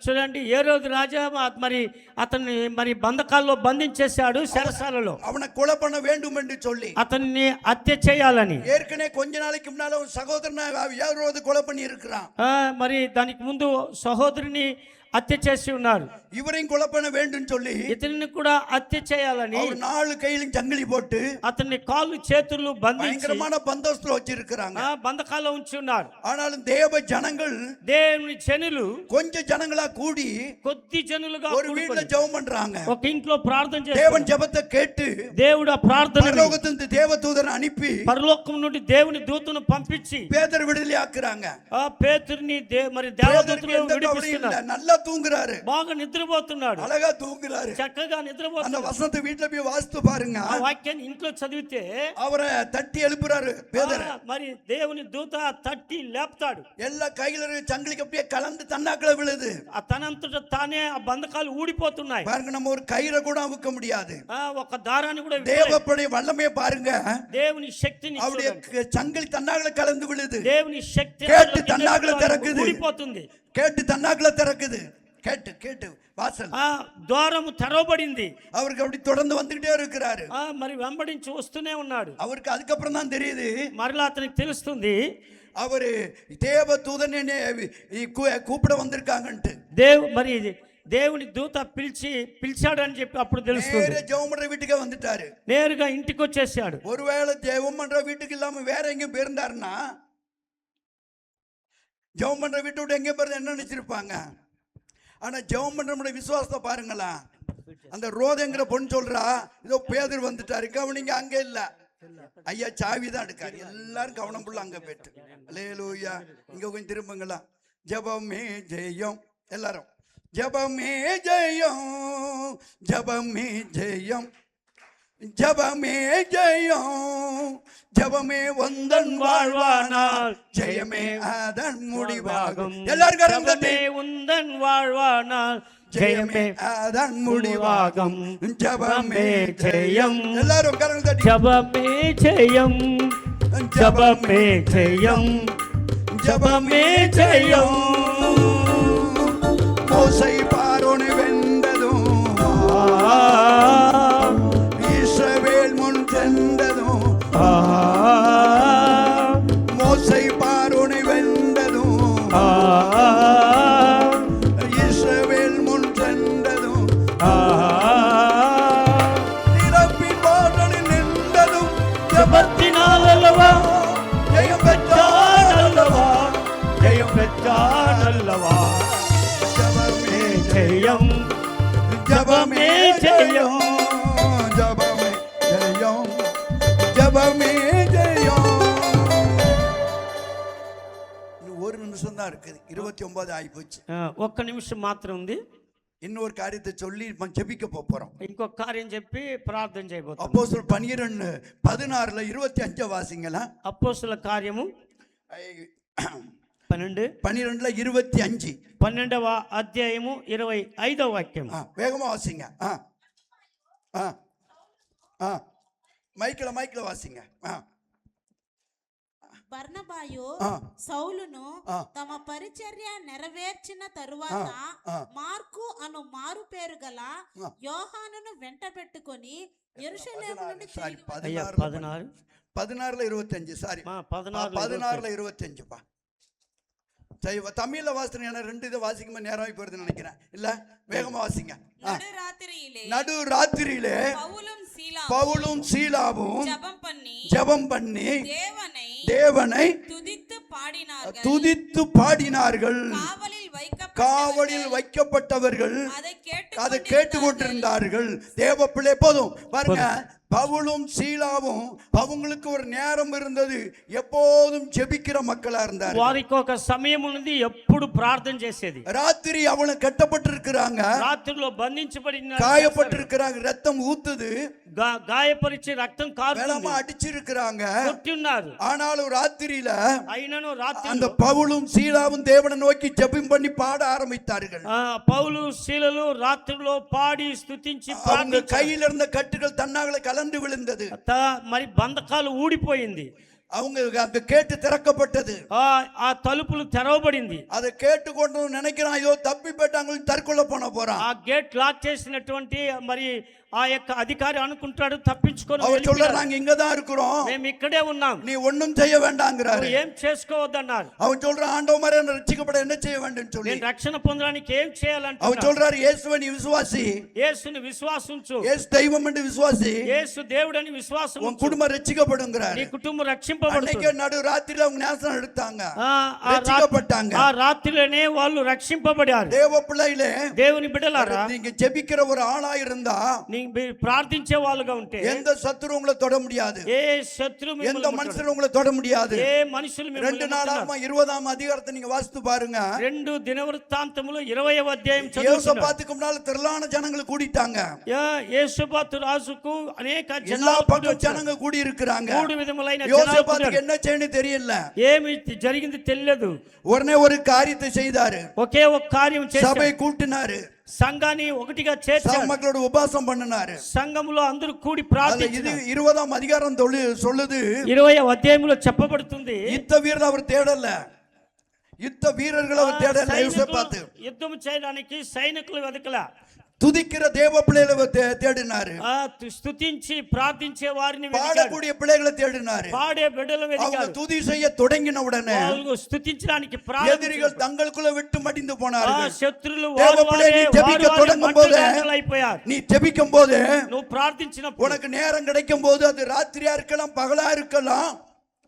చూడండి, ఏరోదు రాజా మరి అతన్ని మరి బంధకాల్లో బంధించేశాడు చెరసాలలో. அவனை கொலை பண்ண வேண்டும் என்று சொல்லி అతన్ని హత్య చేయాలని. ஏற்கனவே கொஞ்ச நாளைக்கு முன்னால ஒரு சகோதரனை ஏரோது கொலை பண்ணி இருக்கிறான். మరి దానికి ముందు సహోదరిని హత్య చేసి ఉన్నారు. இவரையும் கொலை பண்ண வேண்டும் சொல்லி ఇతనిని కూడా హత్య చేయాలని அவர் 4 கையிலும் சங்கிலி போட்டு అతన్ని కాళ్ళు చేతులు బంధించి பயங்கரமான பந்தோஸ்துல வச்சிருக்காங்க. బంధకాల్లో ఉంచి ఉన్నారు. ஆனாலும் தேவ ஜனங்கள், దేవుని జనులు கொஞ்சம் ஜனங்களா கூடி కొద్ది జనులుగా ஒரு வீட்ல ஜெபம் பண்றாங்க. ఒక ఇంట్లో ప్రార్థన చేస్తారు. தேவன் ஜெபத்தை கேட்டு దేవుడు ఆ ప్రార్థన பரலோகத்திலிருந்து தேவதூதனை அனுப்பி పరలోకం నుండి దేవుని దూతను పంపించి பேதுரு விடுதலை ஆக்குறாங்க. ఆ పేతురుని మరి దేవదూతలు విడిపిస్తున్నారు. நல்லா தூங்குறாரு, బాగా నిద్రపోతున్నాడు, அழகா தூங்குறாரு, చక్కగా அந்த నిద్రపోతున్నాడు. வசனத்தை வீட்டுல போய் வாசித்து பாருங்க. ఆ వాక్యాన్ని ఇంట్లో చదివితే அவரை தட்டி எழுப்புறாரு பேதுரு. మరి దేవుని దూత తట్టి లేపుతాడు. எல்லா கையில சங்கிலிக்கு அப்படியே கலந்து தன்னாக்களை விழுது. ఆ తనంతట తానే ఆ బంధకాలు ఊడిపోతున్నాయి. பாருங்க, நம்ம ஒரு கயிறை கூட அவுக்க முடியாது. ఒక దారాన్ని కూడా தேவப்படைய வல்லமையை பாருங்க. దేవుని శక్తిని அவருடைய சங்கிலி தன்னாக்களை கலந்து விழுது. దేవుని శక్తి கேட்டு தன்னாக்களை திறக்குது. ఊడిపోతుంది. கேட்டு தன்னாக்களை திறக்குது. கேட்டு வாசல் ద్వారము తెరవబడింది. அவருக்கு அப்படி தொடர்ந்து வந்துகிட்டே இருக்கிறாரு. మరి వెంబడించి వస్తూనే ఉన్నాడు. அவருக்கு அதுக்கப்புறம் தான் தெரியுது, మరలా అతనికి తెలుస్తుంది அவரு தேவ தூதன் கூப்பிட வந்திருக்காங்கன்ட்டு. మరి దేవుని దూత పిలిచాడని చెప్పి అప్పుడు తెలుస్తుంది. நேரே ஜெபம் பண்ற வீட்டுக்கே வந்துட்டாரு. నేరుగా ఇంటికి వచ్చేసాడు. ஒருவேளை ஜெபம் பண்ற வீட்டுக்கு இல்லாம வேற எங்கேயும் போயிருந்தாருன்னா, ஜெபம் பண்ற வீட்டை விட்டு எங்கேயும் போயிருந்தா என்ன நினைச்சிருப்பாங்க? ஆனா ஜெபம் பண்ற விசுவாசத்தை பாருங்களா. அந்த ரோதங்கிற பொண்ணு சொல்றா, இதோ பேதர் வந்துட்டாரு, கவனிங்க, அங்க இல்ல, ஐயா சாவி தான் எடுக்காரு. எல்லாரும் கவனம் புள்ள அங்க போயிட்டு. அல்லேலூயா. இங்க கொஞ்சம் திரும்புங்களா. ஜெபமே ஜெயம். எல்லாரும் ஜெபமே ஜெயம், ஜெபமே ஜெயம், ஜெபமே ஜெயம், ஜெபமே வந்தன் வாழ்வானால் ஜெயமே அதன் முடிவாகும். எல்லாரும் கரம் தட்டி உந்தன் வாழ்வானால் ஜெயமே அதன் முடிவாகும். ஜெபமே ஜெயம். எல்லாரும் கரம் தட்டி ஜெபமே ஜெயம், ஜெபமே ஜெயம், ஜெபமே ஜெயம். மோசை பார்வோனை வென்றதும், இஸ்ரவேல் முன் சென்றதும், மோசை பார்வோனை வென்றதும், இஸ்ரவேல் முன் சென்றதும், நிரப்பின் வாசலில் நின்றதும், ஜெபத்தினால் அல்லவா ஜெயம் பெற்றான் அல்லவா, ஜெயம் பெற்றான் அல்லவா. ஜெபமே ஜெயம், ஜெபமே ஜெயம், ஜெபமே ஜெயம், ஜெபமே ஜெயம். இன்னும் ஒரு நிமிஷம் தான் இருக்குது, 29 ஆயிப்போச்சு. ఒక్క నిమిషం మాత్రం ఉంది. இன்னொரு காரியத்தை சொல்லி நம்ம ஜெபிக்க போறோம். ఇంకొక కార్యం చెప్పి ప్రార్థన చేయబోతున్నాం. அப்போஸ்தலர் 12:16 25 வாசிங்களா. అపోస్తలుల కార్యము 12 12:25. 12వ అధ్యాయము 25వ వాక్యం. வேகமா வாசிங்க. మైక్ల వాసిங்க. బర్నబాయు సౌలును తమ పరిచర్య నెరవేర్చిన తరువాత మార్కు అను మారు పేరు గల యోహానును వెంట పెట్టుకొని యెరూషలేము నుండి తిరిగి 16:25. సారీ, 16:25 பா. தமிழ்ல வாசிக்கிறேன், ஏன்னா 2 இதை வாசிக்கும் நேரம் போயிருதுன்னு நினைக்கிறேன். இல்ல, வேகமா வாசிங்க. நடு ராத்திரியிலே பவுலும் சீலாவும் ஜெபம் பண்ணி தேவனை துதித்து பாடினார்கள். காவலில் வைக்கப்பட்டவர்கள் அதை கேட்டுக்கொண்டிருந்தார்கள். தேவ பிள்ளை போதும் பாருங்க. பவுலும் சீலாவும் அவங்களுக்கு ஒரு நேரம் இருந்தது, எப்போதும் ஜெபிக்கிற மக்களா இருந்தார். వారికి ఒక సమయం ఉంది, ఎప్పుడు ప్రార్థన చేసేది. ராத்திரி அவளை கட்டப்பட்டிருக்கிறாங்க, రాత్రిలో బంధించబడిన, காயப்பட்டிருக்கிறாங்க, ரத்தம் ஊத்துது, గాయపరిచి రక్తం కారుతుంది, அடிச்சிருக்கிறாங்க, కొట్టున్నారు. ஆனாலும் ராத்திரியில అయినను రాత్రి அந்த பவுலும் சீலாவும் தேவனை நோக்கி ஜெபம் பண்ணி பாட ஆரம்பித்தார்கள். పౌలు శీలలు రాత్రిలో పాడి స్తుతించి அவங்க கையில இருந்த கட்டுகள் தன்னால கலந்து விழுந்தது. మరి బంధకాలు ఊడిపోయింది. அவங்க அந்த கேட்டு திறக்கப்பட்டது. ఆ తలుపులు తెరవబడింది. அதை கேட்டுக்கொண்டு நினைக்கிறான், ஐயோ தப்பி போயிட்டாங்க, தற்கொலை பண்ண போறான். ఆ గేట్ లాక్ చేసినటువంటి మరి ఆ యొక్క అధికారి అనుకుంటాడు తప్పించుకొని அவர் சொல்றாரு, நாங்க இங்க தான் இருக்கிறோம், మేము ఇక్కడే ఉన్నాం, நீ ஒண்ணும் செய்ய வேண்டாம்ங்கறாரு. ఏం చేసుకోవద్దన్నారు. அவன் சொல்றான், ஆண்டவரே நான் ரட்சிக்கப்பட என்ன செய்ய வேண்டும் சொல்லி. నేను రక్షణ పొందడానికి ఏం చేయాలంటున్నాడు. அவன் சொல்றாரு, இயேசுவை நீ விசுவாசி, యేసుని విశ్వాసించు, இயேசு தெய்வம் என்று விசுவாசி, యేసు దేవుడని విశ్వాసం உன் குடும்பம் ரட்சிக்கப்படும்ங்கறாரு. నీ కుటుంబం రక్షింపబడుతుంది. அன்னைக்கு நடு ராத்திரில அவங்க ஞானஸ்நானம் எடுத்தாங்க, ரட்சிக்கப்பட்டாங்க. ఆ రాత్రిలోనే వాళ్ళు రక్షింపబడారు. தேவ பிள்ளைகளே, దేవుని బిడ్డలారా, நீங்க జెబిக்கிற ஒரு ஆளா இருந்தா, நீங்க ప్రార్థించే వాళ్ళుగా ఉంటే எந்த சத்துரு உங்களை தொட முடியாது, ఏ శత్రువు எந்த மனுஷரும் உங்களை தொட முடியாது. ఏ మనుషులు 2 நாளாகம 20ஆம் அதிகாரத்தை நீங்க வாசித்து பாருங்க. 2 దినవృత్తాంతములు 20వ అధ్యాయం చదువుతున్నారు. யோசபாத்துக்கு முன்னால திரளான ஜனங்கள் கூடிட்டாங்க. యేషోబాతు రాజుకు అనేక எல்லா பக்கம் ஜனங்க கூடி இருக்காங்க. 3 విధములైన జనాలు. யோசபாத்துக்கு என்ன செய்யணும் தெரியல, ఏమి జరిగింది తెలియదు. உடனே ஒரு காரியத்தை செய்தாரு, ఒకే ఒక కార్యం చేశాడు. சபை கூட்டினாரு, సంఘాన్ని ఒకటిగా చేర్చాడు, மக்களோட உபவாசம் பண்ணினாரு. సంఘములో అందరూ కూడి இது ప్రార్థించారు. 20ஆம் அதிகாரம் சொல்லுது, 20వ అధ్యాయంలో చెప్పబడుతుంది, யுத்த வீரர் அவர் தேடல, யுத்த வீரர்கள் அவர் தேடல. யோசபாத்து యుద్ధం చేయడానికి సైనికులు వెతకల, துதிக்கிற தேவ பிள்ளைகளை தேடினாரு. స్తుతించి ప్రార్థించే వారిని వెతికాడు. பாடக்கூடிய பிள்ளைகளை தேடினாரு. పాడే బిడ్డలను அவங்க వెతికాడు. துதி செய்ய தொடங்கின உடனே వాళ్ళు స్తుతించడానికి எதிரிகள் தங்களுக்குள்ள விட்டு மடிந்து போனார்கள். శత్రులు தேவ பிள்ளை நீ ஜெபிக்க தொடங்கும் போது, అయిపోయారు. நீ ஜெபிக்கும் போது, నువ్వు ప్రార్థించినప్పుడు உனக்கு நேரம் கிடைக்கும் போது, அது ராத்திரியா இருக்கலாம் பகலா இருக்கலாம்,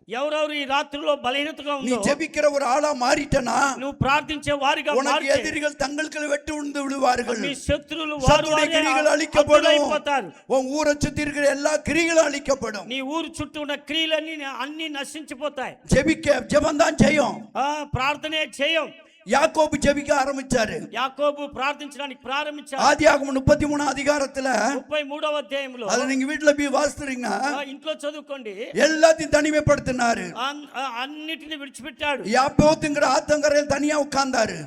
ఎవరెవరు ఈ రాత్రిలో బలహీనతగా நீ ఉందో ஜெபிக்கிற ஒரு ஆளா மாறிட்டனா నువ్వు ప్రార్థించే వారిగా உனக்கு మారితే எதிரிகள் தங்களுக்குள்ள வெட்டு விழுந்து விடுவார்கள். మీ శత్రువులు சத்துடைய கிரிகள் அழிக்கப்படும். అయిపోతారు. உன் ஊரை சுத்தி இருக்கிற எல்லா கிரிகளும் அழிக்கப்படும். నీ ఊరు చుట్టూ ఉన్న క్రియలన్నీ అన్ని నశించిపోతాయి. ஜெபம் தான் செய்யும். ప్రార్థనే చేయం. யாக்கோபு ஜெபிக்க ஆரம்பிச்சாரு. యాకోబు ప్రార్థించడానికి ప్రారంభించాడు. ஆதியாகமம் 33 அதிகாரத்துல 33వ అధ్యాయంలో அது நீங்க வீட்டுல போய் வாசிக்கிறீங்க, ఇంట్లో చదువుకోండి, எல்லாத்தையும் தனிமைப்படுத்தினாரு. అన్నిటిని విడిచిపెట్టాడు. யாப்போத்துங்கிற ஆத்தங்கரையில் தனியா உட்கார்ந்தாரு.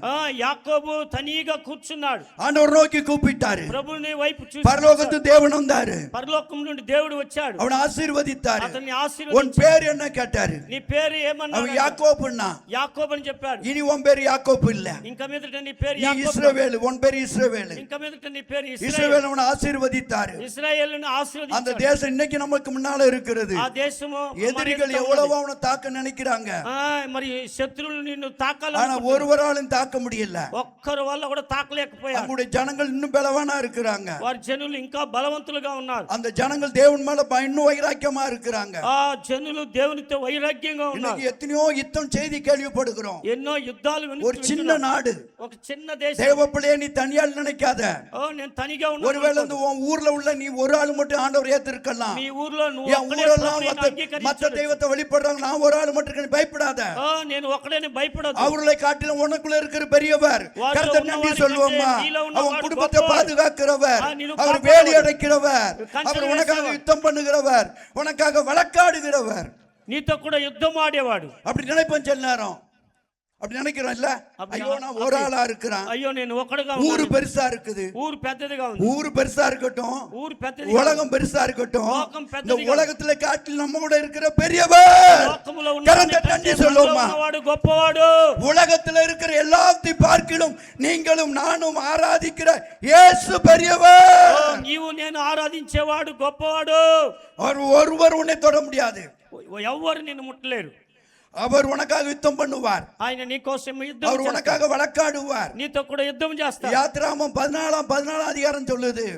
యాకోబు తనిగా కూర్చున్నాడు. ஆண்டவர் நோக்கி கூப்பிட்டாரு. ప్రభుని వైపు చూసి பரலோகத்து தேவன் வந்தாரு. పరలోకం నుండి దేవుడు వచ్చాడు. அவனை ஆசீர்வதித்தாரு. అతన్ని உன் ఆశీర్వదించాడు. பேர் என்ன கேட்டாரு. నీ పేరు ఏమన్నాడు? அவன் யாக்கோபுன்னா. యాకోబు అని చెప్పాడు. இனி உன் பேர் யாக்கோபு இல்ல, ఇంకా మీదట నీ పేరు நீ యాకోబు. இஸ்ரவேல். உன் பேர் இஸ்ரவேல். ఇంకా మీదట నీ పేరు ఇశ్రాయేలు. இஸ்ரவேல் அவனை ஆசீர்வதித்தாரு. ఇశ్రాయేలును அந்த ఆశీర్వదించాడు. தேசம் இன்னைக்கு நமக்கு முன்னால இருக்கிறது. ఆ దేశము எதிரிகள் எவ்வளவோ அவனை தாக்க நினைக்கிறாங்க, మరి శత్రువులు నిన్ను ஆனா తాకాలని ஒருவராலும் தாக்க முடியல. ఒక్కరు వల్ల కూడా తాకలేకపోయారు. அவங்களுடைய ஜனங்கள் இன்னும் பலவானா இருக்கிறாங்க. వారి జనులు ఇంకా బలవంతులుగా ఉన్నారు. அந்த ஜனங்கள் தேவன் மேல இன்னும் வைராக்கியமா இருக்கிறாங்க. ఆ జనులు దేవునితో వైరాగ్యంగా ఉన్నారు. இன்னைக்கு எத்தனையோ யுத்தம் செய்தி கேள்விப்படுகிறோம். ఎన్నో యుద్ధాలు ஒரு சின்ன நாடு, ఒక చిన్న దేశం. தேவ பிள்ளையை நீ தனியால் நினைக்காத. నేను తనిగా ஒருவேளை ఉన్నాను. உன் ஊர்ல உள்ள நீ ஒரு ஆள் மட்டும் ஆண்டவர் ஏத்திருக்கலாம். మీ ఊర్లో నువ్వు என் ఒక్కడే ஊரெல்லாம் ప్రభువుని மத்த అంగీకరించు. தெய்வத்தை வழிபடுறாங்க, நான் ஒரு ஆள் மட்டும் இருக்கேன்னு பயப்படாத. నేను ఒక్కడేనే భయపడదు. அவர்களை காட்டிலும் உனக்குள்ள இருக்கிற பெரியவர். వారిలో கர்த்தர் ఉన్నవారి நன்றி కంటే சொல்லுவோமா, నీలో அவன் ఉన్నవాడు குடும்பத்தை గొప్పవాడు. பாதுகாக்கிறவர், నిన్ను அவர் కాపాడువాడు. வேலி அடைக்கிறவர், కంచెలు அவர் உனக்காக వేసేవాడు. யுத்தம் பண்ணுகிறவர், உனக்காக வழக்காடுகிறவர். నీతో కూడా యుద్ధం ఆడేవాడు. அப்படி நினைப்பேன் சில நேரம். அப்படி நினைக்கிறோம் இல்ல, ஐயோ நான் ஒரு ஆளா இருக்கிறேன், అయ్యో నేను ఒక్కడుగా ஊரு ఉన్నాను. பெருசா இருக்குது, ఊరు పెద్దదిగా ఉంది. ஊரு பெருசா இருக்கட்டும், ఊరు పెద్దది. உலகம் பெருசா இருக்கட்டும், லோகம் இந்த பெద్దదిగా உலகத்துல காட்டில் நம்ம கூட இருக்கிற பெரியவர், లోకములో கரந்த ఉన్న நன்றி சொல்லுவோமா, వాడు గొప్పవాడు. உலகத்துல இருக்கிற எல்லாத்தையும் பார்க்கிலும் நீங்களும் நானும் ஆராதிக்கிற இயேசு பெரியவர். నీవు నేను ఆరాధించేవాడు గొప్పవాడు. அவர் ஒருவர் உன்னை தொட முடியாது. ఎవ్వరు నిన్ను ముట్టలేరు. அவர் உனக்காக யுத்தம் பண்ணுவார். ఆయన నీ కోసం యుద్ధం அவர் చేస్తాడు. உனக்காக வழக்காடுவார். నీతో కూడా యుద్ధం చేస్తాడు. யாத்திராகமம் 14 அதிகாரம் சொல்லுது.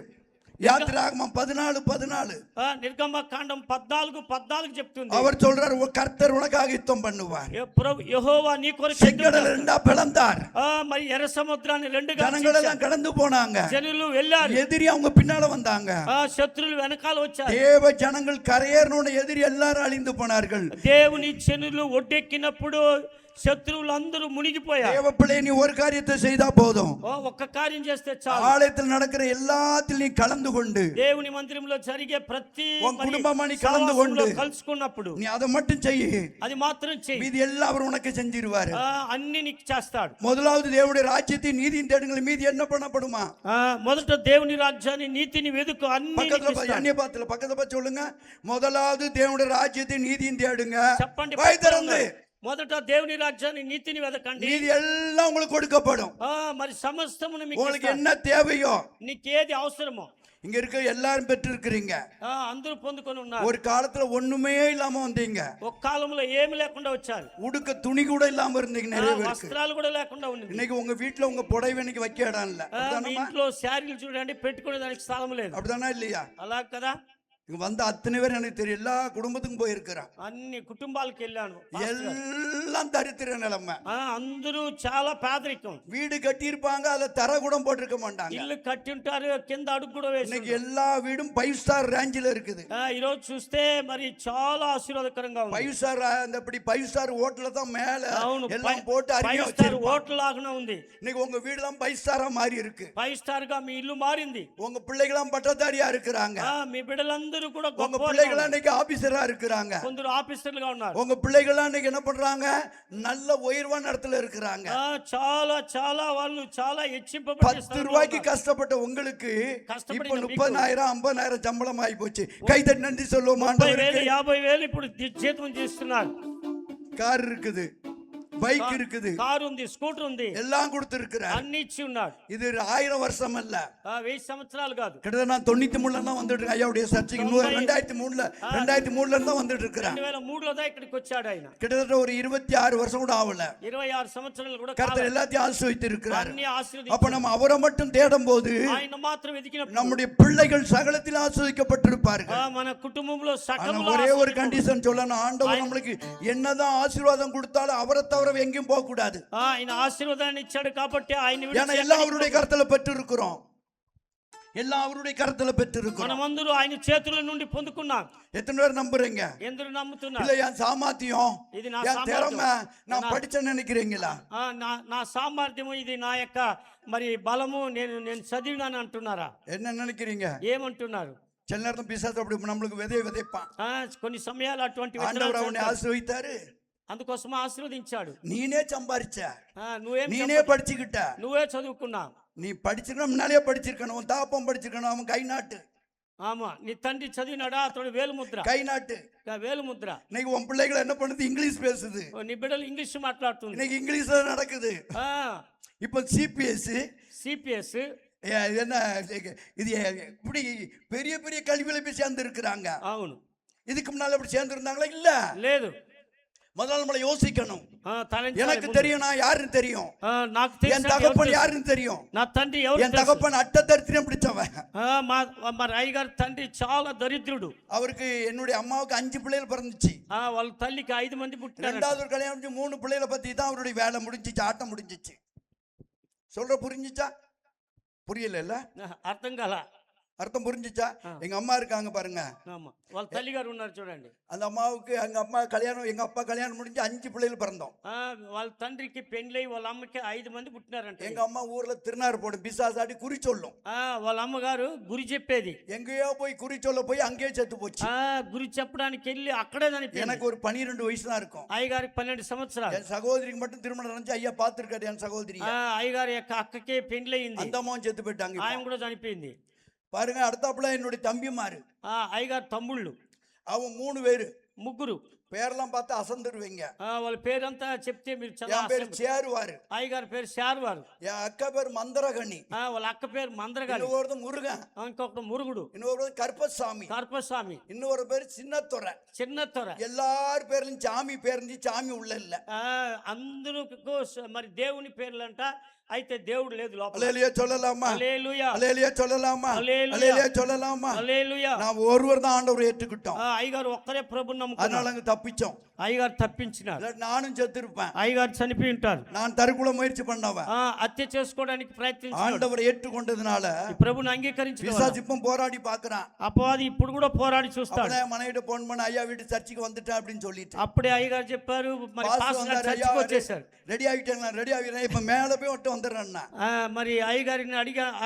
யாத்திராகமம் 14 నిర్గమకాండం 14 చెప్తుంది. அவர் சொல்றார், கர்த்தர் உனக்காக யுத்தம் பண்ணுவார். యెహోవా నీ కొరకు செங்கடல் ரெண்டா பிளந்தார். మరి ఎర్ర సముద్రాన్ని రెండుగా ஜனங்கள் எல்லாம் கடந்து போனாங்க. జనులు వెళ్ళారు. எதிரி அவங்க பின்னால வந்தாங்க. శత్రువులు వెనకాల వచ్చారు. தேவ ஜனங்கள் கரையேறணும்னு எதிரி எல்லாரும் அழிந்து போனார்கள். దేవుని జనులు ఒడ్డెక్కినప్పుడు శత్రువులు అందరూ మునిగిపోయారు. தேவ பிள்ளை நீ ஒரு காரியத்தை செய்தா போதும். ఒక్క కార్యం చేస్తే చాలు. ஆலயத்தில் நடக்கிற எல்லாத்திலும் நீ கலந்து கொண்டு, దేవుని మందిరంలో జరిగే ప్రతి உன் குடும்பமா நீ கலந்து கொண்டு కలుసుకున్నప్పుడు நீ அதை மட்டும் செய்யு. అది మాత్రం చెయ్యి. மீதி எல்லாம் அவர் உனக்கு செஞ்சிருவாரு. అన్ని నీకు చేస్తాడు. முதலாவது தேவனுடைய ராஜ்யத்தை நீதியின் தேடுங்கள், மீதி என்ன பண்ணப்படுமா? మొదట దేవుని రాజ్యాన్ని నీతిని వెతుకు, అన్ని பக்கத்துல அந்நிய பாத்துல பக்கத்துல பார்த்து சொல்லுங்க, முதலாவது தேவனுடைய ராஜ்யத்தை நீதியின் தேடுங்க. చెప్పండి. வாய் திறந்து మొదట దేవుని రాజ్యాన్ని నీతిని వెతకండి, மீதி எல்லாம் உங்களுக்கு கொடுக்கப்படும். మరి సమస్తమును మీకు உங்களுக்கு ఇస్తాడు. என்ன தேவையோ, నీకేది అవసరమో இங்க இருக்க எல்லாரும் பெற்று இருக்கிறீங்க. అందరూ పొందుకొని ఉన్నారు. ஒரு காலத்துல ஒண்ணுமே இல்லாம வந்தீங்க. ఒక కాలంలో ఏమి లేకుండా వచ్చారు. உடுக்க துணி கூட இல்லாம இருந்தீங்க நிறைய பேருக்கு. వస్త్రాలు కూడా లేకుండా ఉంది. இன்னைக்கு உங்க வீட்டுல உங்க புடவை இன்னைக்கு வைக்க இடம் இல்ல. మీ ఇంట్లో శారీలు చూడండి, పెట్టుకునే దానికి స్థలం లేదు. அப்படிதானா இல்லையா? అలా కదా. இங்க வந்த அத்தனை பேர் எனக்கு தெரியும், எல்லா குடும்பத்துக்கும் போயிருக்கிறான். అన్ని కుటుంబాలకు వెళ్ళాను. எல்லாம் தரித்திர நிலைமை. అందరూ చాలా పేదరికం. வீடு கட்டி இருப்பாங்க, அதுல தர கூட போட்டிருக்க மாட்டாங்க. ఇల్లు కట్టి ఉంటారు, కింద అడుగు కూడా వేసి. இன்னைக்கு எல்லா வீடும் 5 ஸ்டார் ரேஞ்சில இருக்குது. ఈ రోజు చూస్తే మరి చాలా ఆశీర్వాదకరంగా ఉంది. 5 ஸ்டார் அந்த 5 ஸ்டார் ஹோட்டல்ல தான் மேல எல்லாம் போட்டு 5 அருமையா స్టార్ வச்சிருப்பாங்க. హోటల్ లాగానే ఉంది. இன்னைக்கு உங்க வீடு தான் 5 ஸ்டாரா மாறி இருக்கு. 5 స్టార్ గా మీ ఇల్లు మారింది. உங்க பிள்ளைகளாம் பட்டதாரியா இருக்கிறாங்க. మీ బిడ్డలందరూ కూడా உங்க గొప్ప பிள்ளைகளா இன்னைக்கு ஆபீசரா இருக்கிறாங்க. కొందరు ఆఫీసర్లుగా ఉన్నారు. உங்க பிள்ளைகளா இன்னைக்கு என்ன பண்றாங்க? நல்ல உயர்வான இடத்துல இருக்கிறாங்க. చాలా చాలా వాళ్ళు చాలా హెచ్చింపబడి 10 ரூபாய்க்கு கஷ்டப்பட்ட உங்களுக்கு இப்ப 30,000 50,000 சம்பளம் ஆகி போச்சு. கைதட்டி நன்றி சொல்லுவோம் ஆண்டவருக்கு. 30,000 50,000 ఇప్పుడు జీతం చేస్తున్నారు. கார் இருக்குது, பைக் இருக்குது, కారు ఉంది, స్కూటర్ ఉంది, எல்லாம் கொடுத்திருக்கிறார். అన్ని ఇచ్చి ఉన్నాడు. இது 1000 வருஷம் அல்ல, 1000 సంవత్సరాలు కాదు. கிட்டத்தட்ட நான் 93 தான் வந்துட்டு இருக்கேன் ஐயாவுடைய சர்ச்சைக்கு. 2003 தான் வந்துட்டு இருக்கிறேன். 2003లో தான் ఇక్కడికి వచ్చాడు ఆయన. கிட்டத்தட்ட ஒரு 26 வருஷம் கூட ஆகல. 26 సంవత్సరాలు కూడా கர்த்தர் எல்லாத்தையும் ஆசீர்வதித்து இருக்கிறார். అన్ని ఆశీర్వదించాడు. அப்ப நம்ம அவரை மட்டும் தேடும் போது ఆయన మాత్రం వెతికినప్పుడు நம்முடைய பிள்ளைகள் சகலத்தில் ஆசீர்வதிக்கப்பட்டிருப்பார்கள். మన కుటుంబంలో ஆனா సకలంలో ஒரே ஒரு கண்டிஷன் சொல்லணும், ஆண்டவர் நம்மளுக்கு என்னதான் ஆசீர்வாதம் கொடுத்தாலும் அவரை தவிர எங்கேயும் போக கூடாது. ఆయన ఆశీర్వాదాన్ని ఇచ్చాడు కాబట్టి ఆయన ஏன்னா எல்லாம் அவருடைய கருத்துல பெற்று இருக்கிறோம், எல்லாம் அவருடைய கருத்துல பெற்று இருக்கிறோம். మనమందరూ ఆయన చేతుల నుండి పొందుకున్నాం. எத்தனை பேர் நம்புறீங்க? ఎందరూ నమ్ముతున్నారు? இல்ல என் சாமர்த்தியம், ఇది నా என் திறமை, సామర్థ్యం, நான் படிச்சேன்னு நினைக்கிறீங்களா? నా సామర్థ్యము, ఇది నా యొక్క మరి బలము, నేను చదివినాను అంటున్నారా? என்ன நினைக்கிறீங்க? ఏమంటున్నారు? சில நேரம் பிசாசு அப்படி நம்மளுக்கு விதையை விதைப்பான். కొన్ని సమయాలు అటువంటి ஆண்டவர் విత్తనాలు அவனை చల్లుతాడు. ஆசீர்வதித்தாரு. అందుకోసం ఆశీర్వదించాడు. நீனே சம்பாரிச்ச, నువ్వేం நீனே படிச்சுக்கிட்ட, నువ్వే చదువుకున్నా. நீ படிச்சிருக்கணும், முன்னாலே படிச்சிருக்கணும், உன் தாப்பம் படிச்சிருக்கணும், அவன் கை நாட்டு, ఆమా, నీ తండ్రి చదివినాడా? అతడు వేలు ముద్ర, கை நாட்டு. వేలు ముద్ర. இன்னைக்கு உன் பிள்ளைகளை என்ன பண்ணுது? இங்கிலீஷ் பேசுது. నీ బిడ్డలు ఇంగ్లీష్ మాట్లాడుతుంది. இன்னைக்கு இங்கிலீஷ்ல நடக்குது. இப்ப சிபிஎஸ், సిపిఎస్, என்ன இது இப்படி பெரிய பெரிய கல்வியில போய் சேர்ந்து இருக்கிறாங்க. అవును. இதுக்கு முன்னால அப்படி சேர்ந்து இருந்தாங்களா? இல்ல. లేదు. முதல்ல நம்மளை யோசிக்கணும். తలంచాలి. எனக்கு தெரியும், நான் யாருன்னு தெரியும், నాకు என் తెలుసు தகப்பன் யாருன்னு தெரியும். నా తండ్రి ఎవరు என் தகப்பன் அட்டதரித்திரம் பிடிச்சவன். మరి అయ్యగారి తండ్రి చాలా దరిద్రుడు. அவருக்கு என்னுடைய அம்மாவுக்கு 5 பிள்ளைகள் பிறந்துச்சு. వాళ్ళ తల్లికి 5 మంది పుట్టారు. ரெண்டாவது ஒரு கல்யாணம் முடிஞ்சு 3 பிள்ளைகளை பத்தி தான் அவருடைய வேலை முடிஞ்சிச்சு, ஆட்டம் முடிஞ்சிச்சு. சொல்ற புரிஞ்சிச்சா? புரியல? అర్థం కాల. அர்த்தம் புரிஞ்சிச்சா? எங்க அம்மா இருக்காங்க பாருங்க, వాళ్ళ తల్లి గారు ఉన్నారు చూడండి. அந்த அம்மாவுக்கு எங்க அப்பா கல்யாணம் முடிஞ்சு 5 பிள்ளைகள் பிறந்தோம். వాళ్ళ తండ్రికి పెళ్ళై వాళ్ళ అమ్మకి 5 మంది పుట్టినారంట. எங்க அம்மா ஊர்ல திருநாறு போடும், பிசாசாடி குறி சொல்லும். వాళ్ళ అమ్మగారు గురి చెప్పేది. எங்கேயோ போய் குறி சொல்ல போய் அங்கேயே செத்து போச்சு. గురి చెప్పడానికి వెళ్ళి అక్కడే చనిపోయింది. எனக்கு ஒரு 12 வயசு தான் இருக்கும். అయ్యగారికి 12 సంవత్సరాలు. என் சகோதரிக்கு மட்டும் திருமணம் நடந்துச்சு. ஐயா பார்த்திருக்காரு என் சகோதரி. అయ్యగారి యొక్క అక్కకే పెళ్ళయింది. அந்த அம்மாவும் செத்து போயிட்டாங்க. ఆయన కూడా చనిపోయింది. பாருங்க, அடுத்தாப்புல என்னுடைய தம்பிமாரு, అయ్యగారు తమ్ముళ్ళు, அவன் 3 பேரு. ముగ్గురు. பேரெல்லாம் பார்த்து அசந்துருவீங்க. వాళ్ళ పేరంతా చెప్తే మీరు என் பேரு சேருவாரு, అయ్యగారి పేరు శార్వారు, என் అక్క பேரு மந்திரகணி, వాళ్ళ అక్క పేరు మందరగాలి, இன்னொரு முருகன், ఇంకొకటి మురుగుడు, இன்னொரு கருப்பசாமி, కర్పస్వామి, இன்னொரு பேரு சின்னத்துறை. చిన్నతొర. எல்லார் பேர்லயும் சாமி பேர் இருந்துச்சு, சாமி உள்ள இல்ல. అందరూ మరి దేవుని పేర్లంట, అయితే దేవుడు లేదు లోపల. அல்லேலூயா சொல்லலாமா? హల్లెలూయా, அல்லேலூயா சொல்லலாமா? హల్లెలూయా, அல்லேலூயா சொல்லலாமா? హల్లెలూయా. நாம் ஒருவர் தான் ஆண்டவரை ஏற்றுக்கிட்டோம், అయ్యగారు ఒక్కరే ప్రభుని నమ్ముకున్నారు. அதனால அங்க தப்பிச்சோம். అయ్యగారు తప్పించినారు. இல்லாட்டி நானும் செத்து இருப்பேன். అయ్యగారు చనిపోయి ఉంటారు. நான் தற்கொலை முயற்சி பண்ணவன். హత్య చేసుకోవడానికి ప్రయత్నించాడు. ஆண்டவரை ஏற்றுக்கொண்டதுனால ప్రభుని అంగీకరించిన பிசாசிப்பும் போராடி பாக்குறான். అపవాది ఇప్పుడు కూడా పోరాడి చూస్తాడు. அப்பதான் மனைவிட்ட போன் பண்ண, ஐயா வீட்டு சர்ச்சுக்கு வந்துட்டேன் அப்படின்னு சொல்லிட்டு. అప్పుడే అయ్యగారు చెప్పారు, మరి పాస్టర్ గారు చర్చికి వచ్చేసారు. ரெடி ஆகிட்டேன், ரெடி ஆகிறேன், இப்ப மேல போய் ஒட்டு வந்துடுறேன். మరి అయ్యగారిని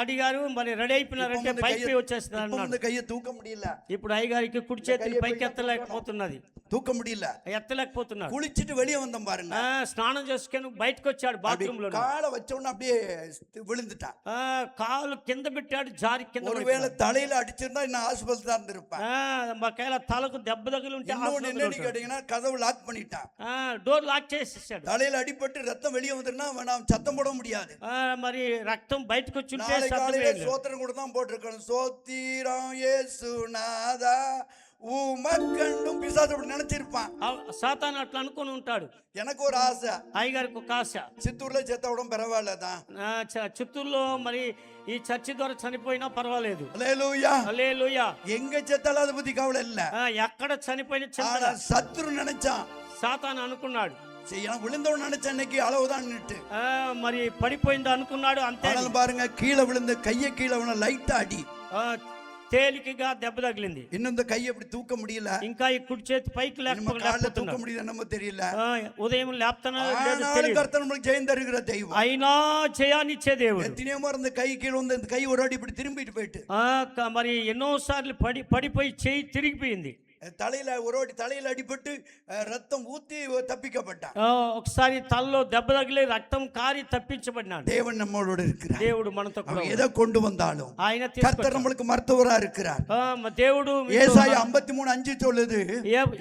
అడిగారు, మరి రెడీ అయిపోయినారంటే పైకి వచ్చేస్తున్నారు అన్నాడు. கையை தூக்க முடியல. ఇప్పుడు అయ్యగారికి కుడి చేతిని పైకి ఎత్తలేకపోతున్నది, தூக்க முடியல, ఎత్తలేకపోతున్నాడు. குளிச்சிட்டு வெளியே வந்தோம் பாருங்க. స్నానం చేసుకొని బయటకు వచ్చాడు బాత్రూమ్ లో. காலை வச்ச உடனே அப்படியே விழுந்துட்டான். కాలు కింద పెట్టాడు, జారి కింద. ஒருவேளை தலையில அடிச்சிருந்தா இன்னும் ஆஸ்பத்திரி தான் இருந்திருப்பேன். మాకేలా తలకు దెబ్బ తగిలి ఉంటే என்னன்னு கேட்டீங்கன்னா கதவு லாக் பண்ணிட்டான், డోర్ లాక్ చేసేసాడు. தலையில அடிபட்டு ரத்தம் வெளியே வந்துருன்னா நாம் சத்தம் போட முடியாது. మరి రక్తం బయటకు వచ్చి ఉంటే சோத்திரம் கூட தான் போட்டிருக்கணும், சோத்திரம் இயேசுநாதா உமக்கண்டும். பிசாசு அப்படி நினைச்சிருப்பான். సాతాను అట్లా అనుకొని ఉంటాడు. எனக்கு ஒரு ஆசை, అయ్యగారికి ఒక ఆశ, சித்தூர்ல செத்த உடம்பு பரவாயில்லதான், చిత్తూరులో మరి ఈ చర్చి ద్వారా చనిపోయినా పర్వాలేదు. அல்லேலூயா, హల్లెలూయా. எங்க செத்தாலும் அதை பத்தி கவலை இல்ல. ఎక్కడ చనిపోయిన சத்துரு நினைச்சான், సాతాను అనుకున్నాడు. விழுந்தவன் நினைச்ச அன்னைக்கு அளவுதான் நிட்டு మరి పడిపోయింది అనుకున్నాడు, అంతే. பாருங்க, கீழே விழுந்த கையை கீழே லைட்டா அடி, తేలికగా దెబ్బ తగిలింది. இன்னும் இந்த கையை அப்படி தூக்க முடியல, ఇంకా ఈ కుడి చేతి పైకి தூக்க முடியல, நம்ம தெரியல. ఉదయం లేపుతున్నా கர்த்தர் நம்மளுக்கு ஜெயம் தருகிற தெய்வம், అయినా జయాన్నిచ్చే దేవుడు. எத்தனையோ இருந்த கை கீழே வந்து இந்த கை ஒரு அடி இப்படி திரும்பிட்டு போயிட்டு, మరి ఎన్నో సార్లు పడిపోయి చేయి తిరిగిపోయింది. தலையில ஒரு வாட்டி தலையில அடிபட்டு ரத்தம் ஊத்தி தப்பிக்கப்பட்டான். ఒకసారి తలలో దెబ్బ తగిలి రక్తం కారి తప్పించబడినాడు. தேவன் நம்மளோட இருக்கிறார். దేవుడు మనతో కూడా அவன் எதை கொண்டு வந்தாலும் ఆయన கர்த்தர் நம்மளுக்கு மருத்துவரா இருக்கிறார். దేవుడు ஏசாயா 53:5 சொல்லுது,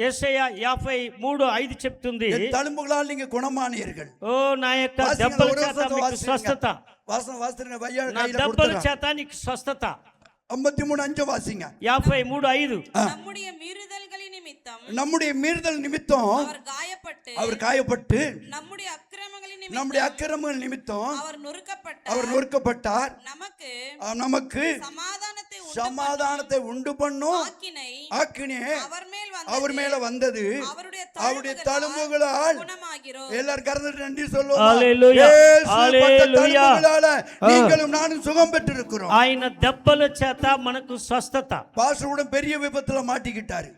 యేషయా 53:5 చెప్తుంది, என் தழும்புகளால் நீங்க குணமானீர்கள். ఓ నా యొక్క దెబ్బల చేత మీకు స్వస్థత, வாசம் வாசிங்க பையா నా கையில దెబ్బల கொடுத்துறான். చేత నీకు స్వస్థత. 53:5 வாசிங்க. 53:5 நம்முடைய மீறுதல்களின் நிமித்தம் நம்முடைய மீறுதல் நிமித்தம் அவர் காயப்பட்டு நம்முடைய அக்கிரமங்களின் நம்முடைய அக்கிரமங்கள் நிமித்தம் அவர் நொறுக்கப்பட்டார். நமக்கு சமாதானத்தை உண்டு பண்ணும் ஆக்கினை அவர் மேல வந்தது. அவருடைய தழும்புகளால் எல்லாரும் கறந்துட்டு நன்றி சொல்லுவோம். தழும்புகளால நீங்களும் நானும் சுகம் பெற்று இருக்கிறோம். ఆయన దెబ్బల చేత మనకు స్వస్థత. பாஸ்டர் பெரிய விபத்துல மாட்டிக்கிட்டாரு.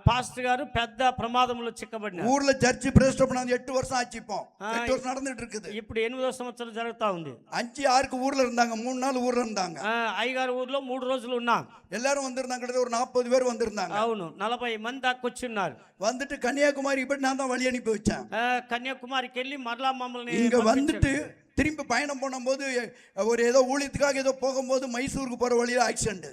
பாஸ்டர் గారు పెద్ద ప్రమాదంలో చిక్కబడినారు. ஊர்ல சர்ச் பிரதிஷ்டை பண்ணாது 8 வருஷம் ஆச்சு. இப்போ 8 வருஷம் நடந்துட்டு இருக்குது. ఇప్పుడు 8వ సంవత్సరం జరుగుతా ఉంది. 5-6 ஊர்ல இருந்தாங்க, 3 நாள் ஊர்ல இருந்தாங்க. అయ్యగారు ఊర్లో 3 రోజులు ఉన్నాం. எல்லாரும் வந்திருந்தாங்க, கிட்ட ஒரு 40 பேர் வந்திருந்தாங்க. అవును, 40 మంది దాకా వచ్చున్నారు. வந்துட்டு கன்னியாகுமரி இப்படி நான் தான் வழி அனுப்பி வச்சேன். కన్యాకుమారికి వెళ్ళి మరలా మమ్మల్ని இங்க வந்துட்டு திரும்பி பயணம் பண்ணும்போது ஒரு ஏதோ ஊழியத்துக்காக ஏதோ போகும்போது மைசூருக்கு போற வழியில ஆக்சிடென்ட்.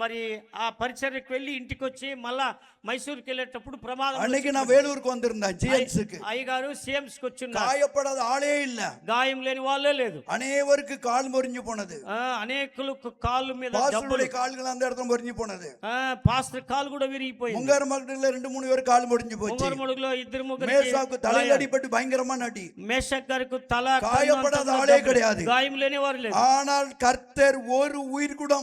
మరి ఆ పరిచర్యకు వెళ్ళి ఇంటికి వచ్చి మళ్ళా మైసూరుకి వెళ్ళేటప్పుడు ప్రమాదం. அன்னைக்கு நான் வேலூருக்கு வந்திருந்தேன் ஜிஎம்ஸ்க்கு. అయ్యగారు సిఎంస్ కి వచ్చున్నారు. காயப்படாத ஆளே இல்ல, గాయం లేని వాళ్ళే లేదు. அனைவருக்கு கால் முறிஞ்சு போனது. అనేకులకు కాళ్ళు మీద பாஸ்டருடைய கால்கள் அந்த இடத்துல முறிஞ்சு போனது. పాస్టర్ కాలు కూడా విరిగిపోయింది. முங்கார மகத்துல 2-3 பேர் கால் முறிஞ்சு போச்சு. ముంగర మడుగులో 2-3 மேஷாக்கு தலையில அடிபட்டு பயங்கரமா நடி. మేషక్ గారికి తల காயப்படாத ஆளே கிடையாது, గాయం లేని వారు లేదు. ஆனால் கர்த்தர் ஒரு உயிர் கூட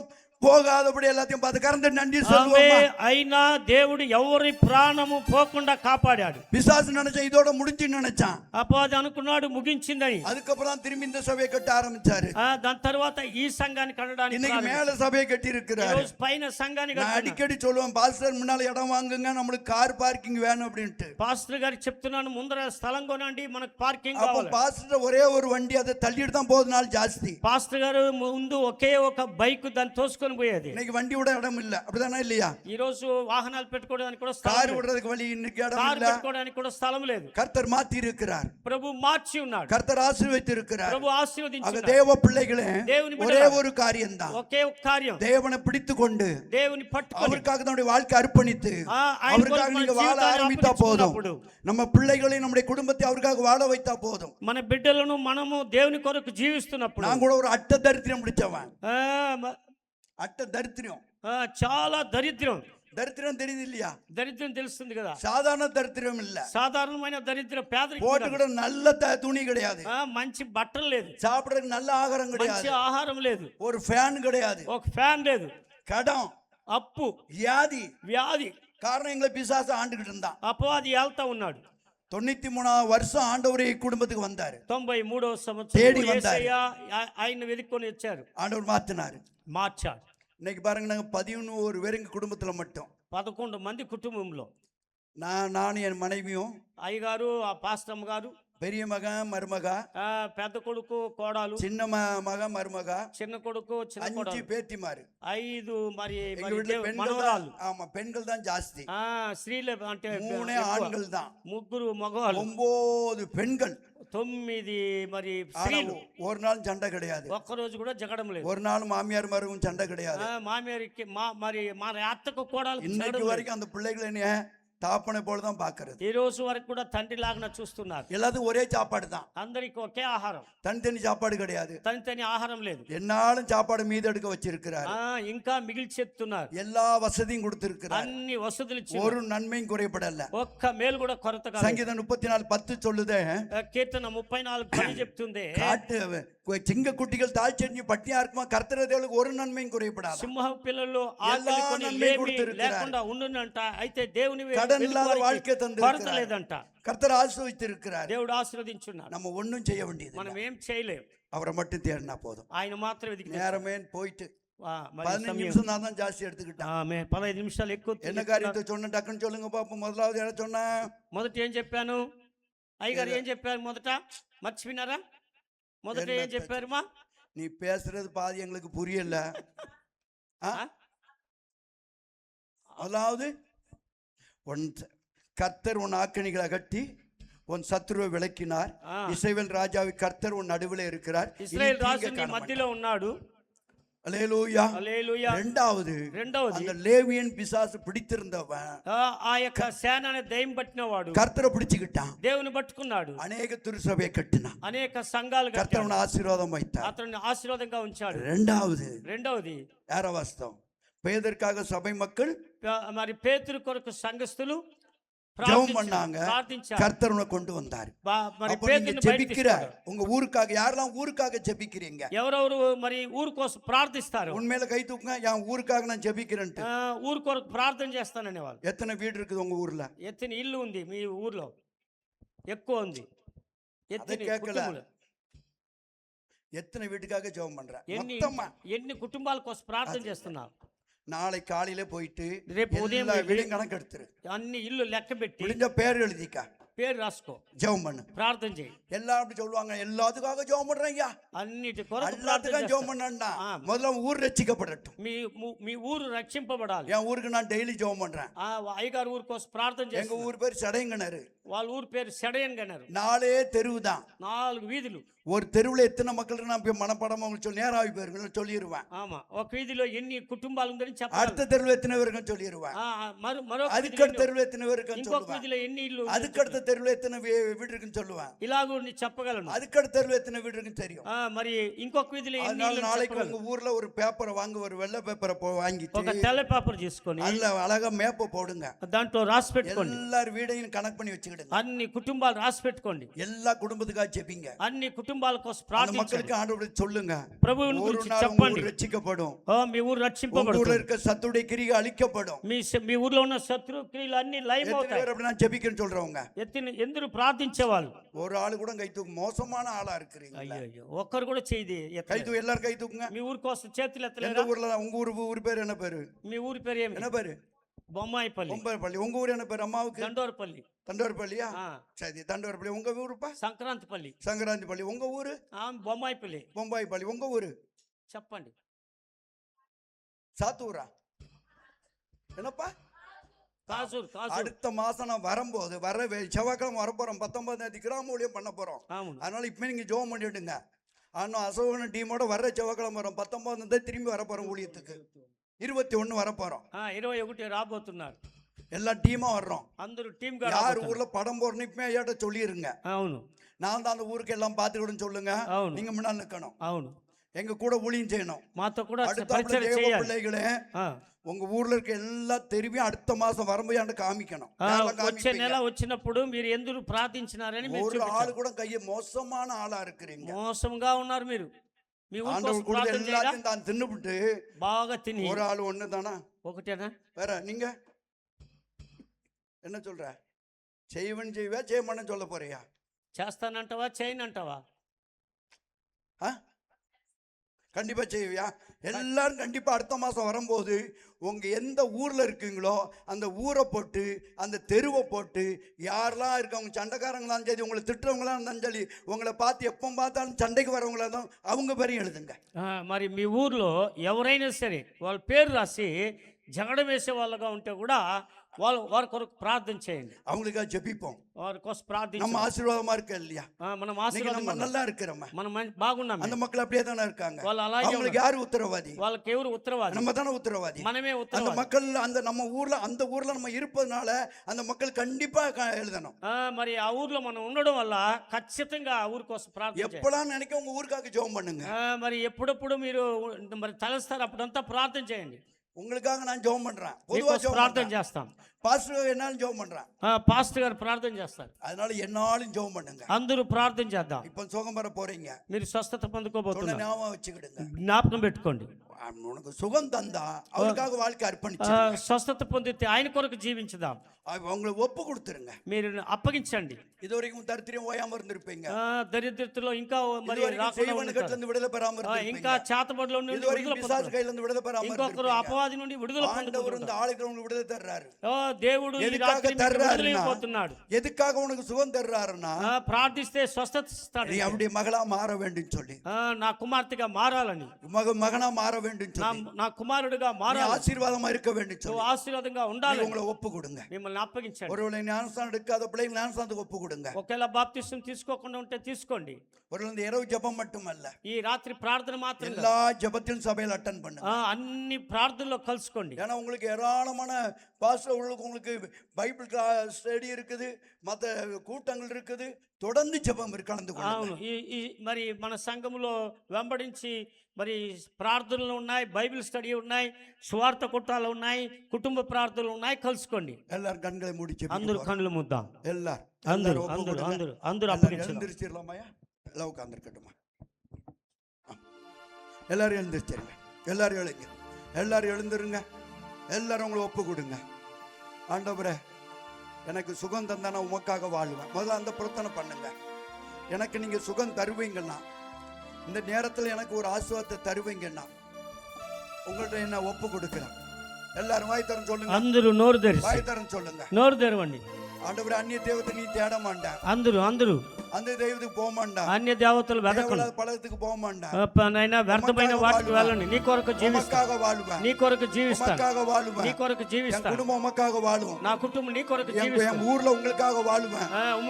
போகாதபடி எல்லாத்தையும் பார்த்து கறந்து நன்றி சொல்லுவோமா. అయినా దేవుడు ఎవరి ప్రాణము పోకుండా కాపాడాడు. பிசாசு நினைச்சா இதோட முடிஞ்சுன்னு நினைச்சான். అపవాది అనుకున్నాడు ముగించిందని. அதுக்கப்புறம் திரும்பி இந்த சபையை கட்ட ஆரம்பிச்சாரு. దాని తర్వాత ఈ సంఘాన్ని కట్టడానికి இன்னைக்கு மேல சபையை கட்டி இருக்கிறாரு. పైన సంఘాన్ని நான் அடிக்கடி சொல்லுவேன், பாஸ்டர் முன்னால இடம் வாங்குங்க, நம்மளுக்கு கார் பார்க்கிங் வேணும் அப்படின்ட்டு. పాస్టర్ గారికి చెప్తున్నాను, ముందర స్థలం కొనండి, మనకు పార్కింగ్ அப்ப కావాలి. பாஸ்டர் ஒரே ஒரு வண்டி, அதை தள்ளிட்டு தான் போகுது நாள் ஜாஸ்தி. పాస్టర్ గారు ముందు ఒకే ఒక బైక్ దాన్ని తోసుకొని పోయేది. இன்னைக்கு வண்டி விட இடம் இல்ல, அப்படிதானே இல்லையா? ఈ రోజు వాహనాలు పెట్టుకోవడానికి కూడా கார் விடுறதுக்கு வழி இன்னைக்கு இடம் కారు இல்ல. పెట్టుకోవడానికి కూడా స్థలం లేదు. கர்த்தர் மாத்தி இருக்கிறார். ప్రభు మార్చి ఉన్నాడు. கர்த்தர் ஆசீர்வதித்து இருக்கிறார். ప్రభు ఆశీర్వదించాడు. தேவ பிள்ளைகளே, దేవుని ஒரே ஒரு காரியம் தான், ఒకే ఒక కార్యం, தேவனை பிடித்து கொண்டு దేవుని పట్టుకొని அவருக்காக நம்முடைய வாழ்க்கை அர்ப்பணித்து ఆయన அவருக்காக కొరకు మన நீங்க வாழ జీవితాన్ని ஆரம்பித்தா போதும். అర్పించుకున్నప్పుడు, நம்ம பிள்ளைகளை நம்முடைய குடும்பத்தை அவருக்காக வாழ வைத்தா போதும். మన బిడ్డలను మనము దేవుని కొరకు జీవిస్తున్నప్పుడు. நான் கூட ஒரு அட்ட தரித்திரம் பிடிச்சவன். அட்ட தரித்திரம், చాలా దరిద్రం. தரித்திரம் தெரியுது இல்லையா? దరిద్రం తెలుస్తుంది కదా. சாதாரண தரித்திரம் இல்ல, సాధారణమైన దరిద్రం, పేదరికం. போட்டு கூட நல்ல துணி கிடையாது, మంచి బట్టలు లేదు, சாப்பிடறதுக்கு நல்ல ஆகாரம் మంచి கிடையாது, ఆహారం లేదు, ஒரு ஃபேன் கிடையாது, ఒక ఫ్యాన్ లేదు, கடன், అప్పు, வியாதி. వ్యాధి. காரணம் எங்களை பிசாசு ஆண்டுகிட்டு இருந்தான். అపవాది ఏళ్తా ఉన్నాడు. 93వ வருஷம் ஆண்டவரே குடும்பத்துக்கு வந்தாரு. 93వ தேடி సంవత్సరం வந்தாரு. యేసయ్య ఆయన వెతుక్కొని వచ్చారు, ஆண்டவர் மாத்தினாரு. మార్చాడు. இன்னைக்கு பாருங்க, நாங்க 11 பேர் எங்க குடும்பத்துல மட்டும். 11 మంది కుటుంబంలో நானும் என் மனைவியும், అయ్యగారు, ఆ పాస్టమ్ గారు, பெரிய மகன் மருமக, పెద్ద కొడుకు కోడాలు, சின்ன மகன் மருமக, చిన్న కొడుకు చిన్న 5 కోడలు, பேத்திமாரு. 5 మరి எங்க வீட்டுல பெண்கள் మనవరాలు. தான், ஆமா பெண்கள் தான் ஜாஸ்தி. స్త్రీలు అంటే 3 ஆண்கள் தான், 3 మగవాళ్ళు, 9 பெண்கள், 9 మరి ஆனா స్త్రీలు. ஒரு நாள் சண்டை கிடையாது, ఒక్కరోజు కూడా జగడం లేదు. ஒரு நாள் மாமியார் மருமகும் சண்டை கிடையாது. మామేరికి మరి మా అత్తకు కోడలు இன்னைக்கு வரைக்கும் அந்த பிள்ளைகளை என்ன தாப்பனை போலதான் பாக்குறது. ఈ రోజు వరకు కూడా తండ్రి లాగా చూస్తున్నారు. எல்லாத்துக்கும் ஒரே சாப்பாடு தான், అందరికి ఒకే ఆహారం, தனித்தனி சாப்பாடு கிடையாது. తని ఆహారం లేదు. என்னாலும் சாப்பாடு மீது எடுக்க வச்சிருக்கிறார். ఇంకా మిగిల్చెత్తున్నారు. எல்லா வசதியும் கொடுத்திருக்கிறார். అన్ని వసతులు ఇచ్చి ஒரு நன்மையும் குறைபடல. ఒక్క మేలు కూడా కొరత కాదు. சங்கீதம் 34:10 சொல்லுதே, కీర్తన 34:10 చెప్తుంది, காட்டு சிங்க குட்டிகள் தாழ் செஞ்சு பட்டியா இருக்குமா, கர்த்தர் தேவனுக்கு ஒரு நன்மையும் குறைபடாது. సింహం పిల్లలు ఆకలి కొని లేమి లేకుండా ఉండునంట. అయితే దేవుని கடன் இல்லாத வாழ்க்கை కొరత தந்திருக்கிறார். లేదంట. கர்த்தர் ஆசீர்வதித்திருக்கிறார். దేవుడు ఆశీర్వదించున్నాడు. நம்ம ஒண்ணும் செய்ய வேண்டியது, మనం ఏం చేయలేం, அவரை மட்டும் தேடினா போதும். ఆయన మాత్రం వెతికితే. நேரமே போயிட்டு మరి 15 సమయం. நிமிஷம் நான் தான் ஜாஸ்தி எடுத்துக்கிட்டேன். 15 నిమిషాలు ఎక్కువ என்ன காரியத்தை சொன்ன டக்குன்னு சொல்லுங்க பாப்போம். முதலாவது என்ன சொன்னா, మొదట ఏం చెప్పాను? అయ్యగారు ఏం చెప్పారు? మొదట మర్చిపోయినారా? మొదట ఏం చెప్పారుమా? நீ பேசுறது பாதி எங்களுக்கு புரியல. முதலாவது உன் கர்த்தர் உன் ஆக்கணிகளை அகற்றி உன் சத்துருவை விளக்கினார். இஸ்ரவேல் ராஜாவை கர்த்தர் உன் நடுவில் இருக்கிறார். ఇశ్రాయేల్ రాజు నీ మధ్యలో ఉన్నాడు. அல்லேலூயா. హల్లెలూయా. రెండవది రెండవది அந்த லேவியன் பிசாசு பிடித்திருந்தவன் ఆ యొక్క సేనని దయ్యం పట్టినవాడు கர்த்தரை பிடிச்சுக்கிட்டான். దేవుని పట్టుకున్నాడు. அநேக திருச்சபையை கட்டினான். అనేక సంఘాలు కట్టాడు. கர்த்தர் ஆசீர்வாதம் வைத்தார். అతన్ని ఆశీర్వాదంగా ఉంచాడు. రెండవది யார வாஸ்தவம் பேதற்காக சபை மக்கள் మరి పేతురు కొరకు సంఘస్థులు ஜெபம் பண்ணாங்க. ప్రార్థించారు. கர்த்தர் உன்னை கொண்டு வந்தார். మరి அப்ப పేతురుని நீங்க బయటికి ஜெபிக்கிற తీసుకురాడు. உங்க ஊருக்காக யாரெல்லாம் ஊருக்காக ஜெபிக்கிறீங்க ఎవరెవరు మరి ఊరు కోసం ప్రార్థిస్తారు. உண்மையில கை தூக்குங்க. என் ஊருக்காக நான் ஜெபிக்கிறேன்ட்டு. ఊరు కొరకు ప్రార్థన చేస్తాననే వాళ్ళు. எத்தனை வீடு இருக்குது உங்க ஊர்ல? ఎత్తిన ఇల్లు ఉంది మీ ఊర్లో, ఎక్కువ ఉంది. ఎత్తిన கேட்கல. కుటుంబాలు. எத்தனை வீட்டுக்காக ஜெபம் பண்ற? ఎన్ని மொத்தமா ఎన్ని కుటుంబాల కోసం ప్రార్థన చేస్తున్నారు. நாளை காலையில போயிட்டு రేపు ఉదయం எல்லா వెళ్ళి வீடையும் கணக்கு எடுத்துரு. అన్ని ఇల్లు లెక్క పెట్టి முடிஞ்ச பேர் எழுதிக்க, పేరు రాసుకో, ஜெபம் பண்ணு. ప్రార్థన చేయి. எல்லாரும் அப்படி சொல்லுவாங்க, எல்லாத்துக்காக ஜெபம் பண்றீங்க. అన్నిటి కొరకు ప్రార్థన எல்லாத்துக்கும் ஜெபம் చేస్తారు. பண்ணா ஆ. முதல்ல ஊர் ரட்சிக்கப்படட்டும். మీ ఊరు రక్షింపబడాలి. என் ஊருக்கு நான் டெய்லி ஜெபம் பண்றேன். అయ్యగారు ఊరు కోసం ప్రార్థన எங்க చేస్తారు. ஊர் பேர் சடையங்கனரு. వాళ్ళ ఊరు పేరు సెడయన్ గన్నారు. 4 தெருவு தான். 4 వీధులు. ஒரு தெருவுல எத்தனை மக்கள் நான் போய் மனப்படமா உங்களுக்கு சொல்லி நேராகி போயிருங்க சொல்லிடுவேன். ఆమా ఒక వీధిలో ఎన్ని కుటుంబాలు ఉందని చెప్పాలి. அடுத்த தெருவுல எத்தனை பேருக்கும் சொல்லிடுவேன். మరో அதுக்கடுத்த தெருவுல எத்தனை பேருக்கும் ఇంకొక சொல்லுவேன். వీధిలో ఎన్ని ఇల్లు, அதுக்கடுத்த தெருவுல எத்தனை வீடு இருக்குன்னு சொல்லுவேன். ఇలాగూ చెప్పగలను. அதுக்கடுத்த தெருவுல எத்தனை வீடு இருக்குன்னு தெரியும். మరి ఇంకొక వీధిలో ఎన్ని அதனால ఇల్లు நாளைக்கு చెప్పగలను. உங்க ஊர்ல ஒரு பேப்பரை வாங்க, ஒரு வெள்ளை பேப்பரை வாங்கிட்டு ఒక తెల్ల పేపర్ తీసుకొని அதுல அழகா மேப்பை போடுங்க. దాంట్లో రాసి పెట్టుకోండి. எல்லார் வீடையும் கனெக்ட் பண்ணி வச்சுக்கிடுங்க. అన్ని కుటుంబాలు రాసి పెట్టుకోండి. எல்லா குடும்பத்துக்காக ஜெபிங்க. అన్ని కుటుంబాల కోసం அந்த ప్రార్థించండి. மக்களுக்கு ஆண்டவரை சொல்லுங்க. ప్రభువుని ஒரு గురించి நாள் உங்க చెప్పండి. ஊர் ரட்சிக்கப்படும். మీ ఊరు உங்க రక్షింపబడుతుంది. ஊர்ல இருக்க சத்துடைய கிரியை அழிக்கப்படும். మీ ఊర్లో ఉన్న శత్రు క్రియలు అన్ని లయం எத்தனை అవుతాయి. பேர் அப்படி நான் ஜெபிக்கிறேன்னு சொல்றவங்க? ఎందుకు ప్రార్థించేవాళ్ళు? ஒரு ஆளு கூட கை தூக்கு. மோசமான ஆளா இருக்கிறீங்க. అయ్యో ఒక్కరు కూడా చేయది. கை தூக்கு, எல்லாரும் கை தூக்குங்க. మీ ఊరి కోసం చేతులు எந்த ఎత్తలేదా? ஊர்ல? உங்க ஊர் பேர் என்ன பேரு? మీ ఊరి పేరు ఏమి? என்ன பேரு? బొమ్మాయిపల్లి. பொம்பரப்பள்ளி. உங்க ஊர் என்ன பேர் அம்மாவுக்கு? దండోరపల్లి. தண்டோரப்பள்ளியா? ఆ, சரி, தண்டோரப்பள்ளி. உங்க ஊருப்பா? సంక్రాంతిపల్లి. சங்கராந்தி பள்ளி. உங்க ஊரு? బొమ్మాయిపల్లి. பொம்பாய் பள்ளி. உங்க ஊரு? చెప్పండి. சாத்தூரா? என்னப்பா? కాజూరు. அடுத்த மாசம் நான் வரும்போது செவ்வாய்க்கிழமை வரப்போறோம். 19ஆம் தேதி கிராம ஊழியம் பண்ண போறோம். అవును. அதனால இப்ப நீங்க ஜெபம் பண்ணிடுங்க. ஆனால் அசோகன டீமோட வர்ற செவ்வாய்க்கிழமை வரோம். 19ஆம் தேதி திரும்பி வரப்போறோம் ஊழியத்துக்கு. 21 வரப்போறோம். 21 రాబోతున్నారు. எல்லா டீமா வர்றோம். అందరూ టీమ్ గా யார் రాబోతున్నారు. ஊர்ல படம் போறணும் இப்ப ஐயாட்ட சொல்லிருங்க. అవును நான் தான் அந்த ஊருக்கு எல்லாம் பார்த்துக்கிடுன்னு சொல்லுங்க. అవును நீங்க முன்னால் நிக்கணும். అవును. எங்க கூட ஊழியம் செய்யணும். మాతో కూడా அடுத்த పరిచయం தேவ చేయాలి. பிள்ளைகளே, ఆ, உங்க ஊர்ல இருக்க எல்லா தெருவையும் அடுத்த மாசம் வரும்போது காமிக்கணும். ఆ, யாரெல்லாம் వచ్చే காமிப்பீங்க? నెల వచ్చినప్పుడు మీరు ఎందుకు ప్రార్థించినారని మీరు ஒரு చూపించాలి. ஆளு கூட கைய மோசமான ஆளா இருக்கிறீங்க. మోసంగా ఉన్నారు మీరు. మీ ఊరి కోసం ஆண்டவர் கூட ప్రార్థన చేయరా? எல்லாத்தையும் தான் தின்னுபிட்டு బాగా తిని ஒரு ஆள் ஒண்ணு தானா? ఒకటేనా? வேற நீங்க என்ன சொல்ற? செய்வன் செய்வா செய்யமான்னு சொல்ல போறியா? చేస్తానంటావా చేయనంటావా? கண்டிப்பா செய்வியா? எல்லாரும் கண்டிப்பா அடுத்த மாசம் வரும்போது உங்க எந்த ஊர்ல இருக்கீங்களோ அந்த ஊரை போட்டு அந்த தெருவை போட்டு யாரெல்லாம் இருக்கவங்க சண்டைக்காரங்களாம் சரி, உங்களை திட்டுறவங்களா இருந்தாலும் சரி, உங்களை பார்த்து எப்போ பார்த்தாலும் சண்டைக்கு வரவங்களா இருந்தாலும் அவங்க பேரையும் எழுதுங்க. మరి మీ ఊర్లో ఎవరైనా సరే వాళ్ళ పేరు రాసి జగడం వేసే వాళ్ళగా ఉంటే కూడా వారి కొరకు ప్రార్థన చేయండి. அவங்களுக்காக ஜெபிப்போம். వారి కోసం ప్రార్థించండి. நம்ம ஆசீர்வாதமா இருக்க இல்லையா? మనం இன்னைக்கு ఆశీర్వాదం நம்ம நல்லா இருக்கிறோம். మనం బాగున్నాం. அந்த மக்கள் அப்படியே தானே இருக்காங்க. వాళ్ళు అలాగే அவங்களுக்கு யாரு உத்தரவாதி? వాళ్ళకి ఎవరు ఉత్తరవాది? நம்ம தானே உத்தரவாதி. మనమే அந்த ఉత్తరవాది. மக்கள் அந்த நம்ம ஊர்ல அந்த ஊர்ல நம்ம இருப்பதனால அந்த மக்கள் கண்டிப்பா எழுதணும். మరి ఆ ఊర్లో మనం ఉండడం వల్ల ఖచ్చితంగా ఆ ఊరి కోసం ప్రార్థన చేయండి. எப்பலாம் நினைக்க உங்க ஊருக்காக ஜெபம் பண்ணுங்க. మరి ఎప్పుడప్పుడు మీరు మరి తలస్తారు అప్పుడంతా ప్రార్థన చేయండి. உங்களுக்காக நான் ஜெபம் பண்றேன். பொதுவா మీకోసం ஜெபம் ప్రార్థన பண்றேன். చేస్తాం. பாஸ்டர் என்னாலும் ஜெபம் பண்றேன். పాస్టర్ గారు ప్రార్థన చేస్తారు. அதனால என்னாலும் ஜெபம் பண்ணுங்க. అందరూ ప్రార్థన చేద్దాం. இப்ப சுகம் பெற போறீங்க. మీరు స్వస్థత சொன்ன పొందుకోబోతున్నారు. ஞாபகம் வச்சுக்கிடுங்க. జ్ఞాపకం పెట్టుకోండి. உனக்கு சுகம் தந்தா அவருக்காக வாழ்க்கை அர்ப்பணிச்சு స్వస్థత పొందితే ఆయన కొరకు జీవించుదాం. அவங்களை ஒப்பு கொடுத்துருங்க. మీరు అప్పగించండి. இது வரைக்கும் தரித்திரம் ஓயாம இருந்திருப்பீங்க. దరిద్రతలో ఇంకా మరి இதுவரைக்கும் செய்வன கட்டுல இருந்து விடுதலை பெறாம ఇంకా இருந்திருப்பீங்க. చేతబడిలో నుండి இதுவரைக்கும் విడుదల பிசாசு పొందుతారు. கையில இருந்து விடுதலை பெறாம ఇంకొకరు இருந்திருப்பீங்க. అపవాది నుండి విడుదల ஆண்டவர் పొందుతారు. இந்த ஆளுக்கு உங்களுக்கு விடுதலை தர்றாரு. దేవుడు ఈ எதுக்காக రాత్రి మీకు தர்றாருன்னா, విడుదలైపోతున్నాడు. எதுக்காக உனக்கு சுகம் தர்றாருன்னா ప్రార్థిస్తే స్వస్థత ఇస్తాడు. நீ அப்படி மகளா மாற வேண்டும் சொல்லி, నా కుమార్తెగా మారాలని, மகனா மாற வேண்டும் சொல்லி, నా కుమారుడిగా நீ మారాలి, ஆசீர்வாதமா இருக்க வேண்டும் నువ్వు சொல்லி ఆశీర్వాదంగా நீ ఉండాలి. உங்களை ஒப்பு கொடுங்க. మిమ్మల్ని అప్పగించండి. ஒருவேளை ஞானஸ்தானம் எடுக்காத பிள்ளைங்க ஞானஸ்தானத்துக்கு ஒப்பு கொடுங்க. ఒకవేళ బాప్తిసం తీసుకోకుండా ఉంటే తీసుకోండి. ஒருவேளை இந்த இரவு ஜெபம் மட்டுமல்ல, ఈ రాత్రి ప్రార్థన మాత్రం కాదు. எல்லா ஜெபத்திலும் சபையில் அட்டன் பண்ணுங்க. అన్ని ప్రార్థనలో కలుసుకోండి. ஏன்னா உங்களுக்கு ஏராளமான உங்களுக்கு பைபிள் ஸ்டடி இருக்குது, மற்ற கூட்டங்கள் இருக்குது, தொடர்ந்து ஜெபம் கலந்து అవును, ఈ మరి మన సంఘములో వెంబడించి మరి ప్రార్థనలు ఉన్నాయి, బైబిల్ స్టడీ ఉన్నాయి, స్వార్థ కూటాలు ఉన్నాయి, కుటుంబ ప్రార్థనలు ఉన్నాయి. కలుసుకోండి. எல்லாரும் கண்களை மூடி అందరూ కళ్ళు ముద్దాం. எல்லாரும் అందరూ అందరూ అందరూ అందరూ అప్పగించాలి. எழுந்திருச்சிடலாமாயா? எல்லாம் உட்காந்துருக்கட்டுமா? எல்லாரும் எழுந்திருச்சிருங்க. எல்லாரும் எழுங்க. எல்லாரும் எழுந்துருங்க. எல்லாரும் உங்களை ஒப்பு கொடுங்க. ஆண்டவரே, எனக்கு சுகம் தந்தா நான் உமக்காக வாழ்வேன். முதல்ல அந்த பிரார்த்தனை பண்ணுங்க. எனக்கு நீங்க சுகம் தருவீங்கன்னா, இந்த நேரத்தில் எனக்கு ஒரு ஆசீர்வாதத்தை தருவீங்கன்னா உங்கள்ட்ட என்ன ஒப்பு கொடுக்கிறேன். எல்லாரும் வாய் தரன்னு சொல்லுங்க. అందరూ నోరు తెరిచి வாய் தரன்னு சொல்லுங்க. నోరు తెరవండి. ஆண்டவரே, அந்நிய தெய்வத்தை நீ தேட மாட்டேன். అందరూ அந்த தெய்வத்துக்கு போக மாட்டேன். అన్య దేవతలు వెదకండి. பழத்துக்கு போக மாட்டேன். నైనా వ్యర్థమైన వాటికి వెళ్ళండి. నీ కొరకు జీవిస్తాను. உமக்காக வாழ்வேன். నీ కొరకు జీవిస్తాను. உமக்காக வாழ்வேன். నీ కొరకు என் జీవిస్తాను. குடும்பம் உமக்காக வாழும். నా కుటుంబం నీ కొరకు என் జీవిస్తాను. ஊர்ல உங்களுக்காக வாழ்வேன்.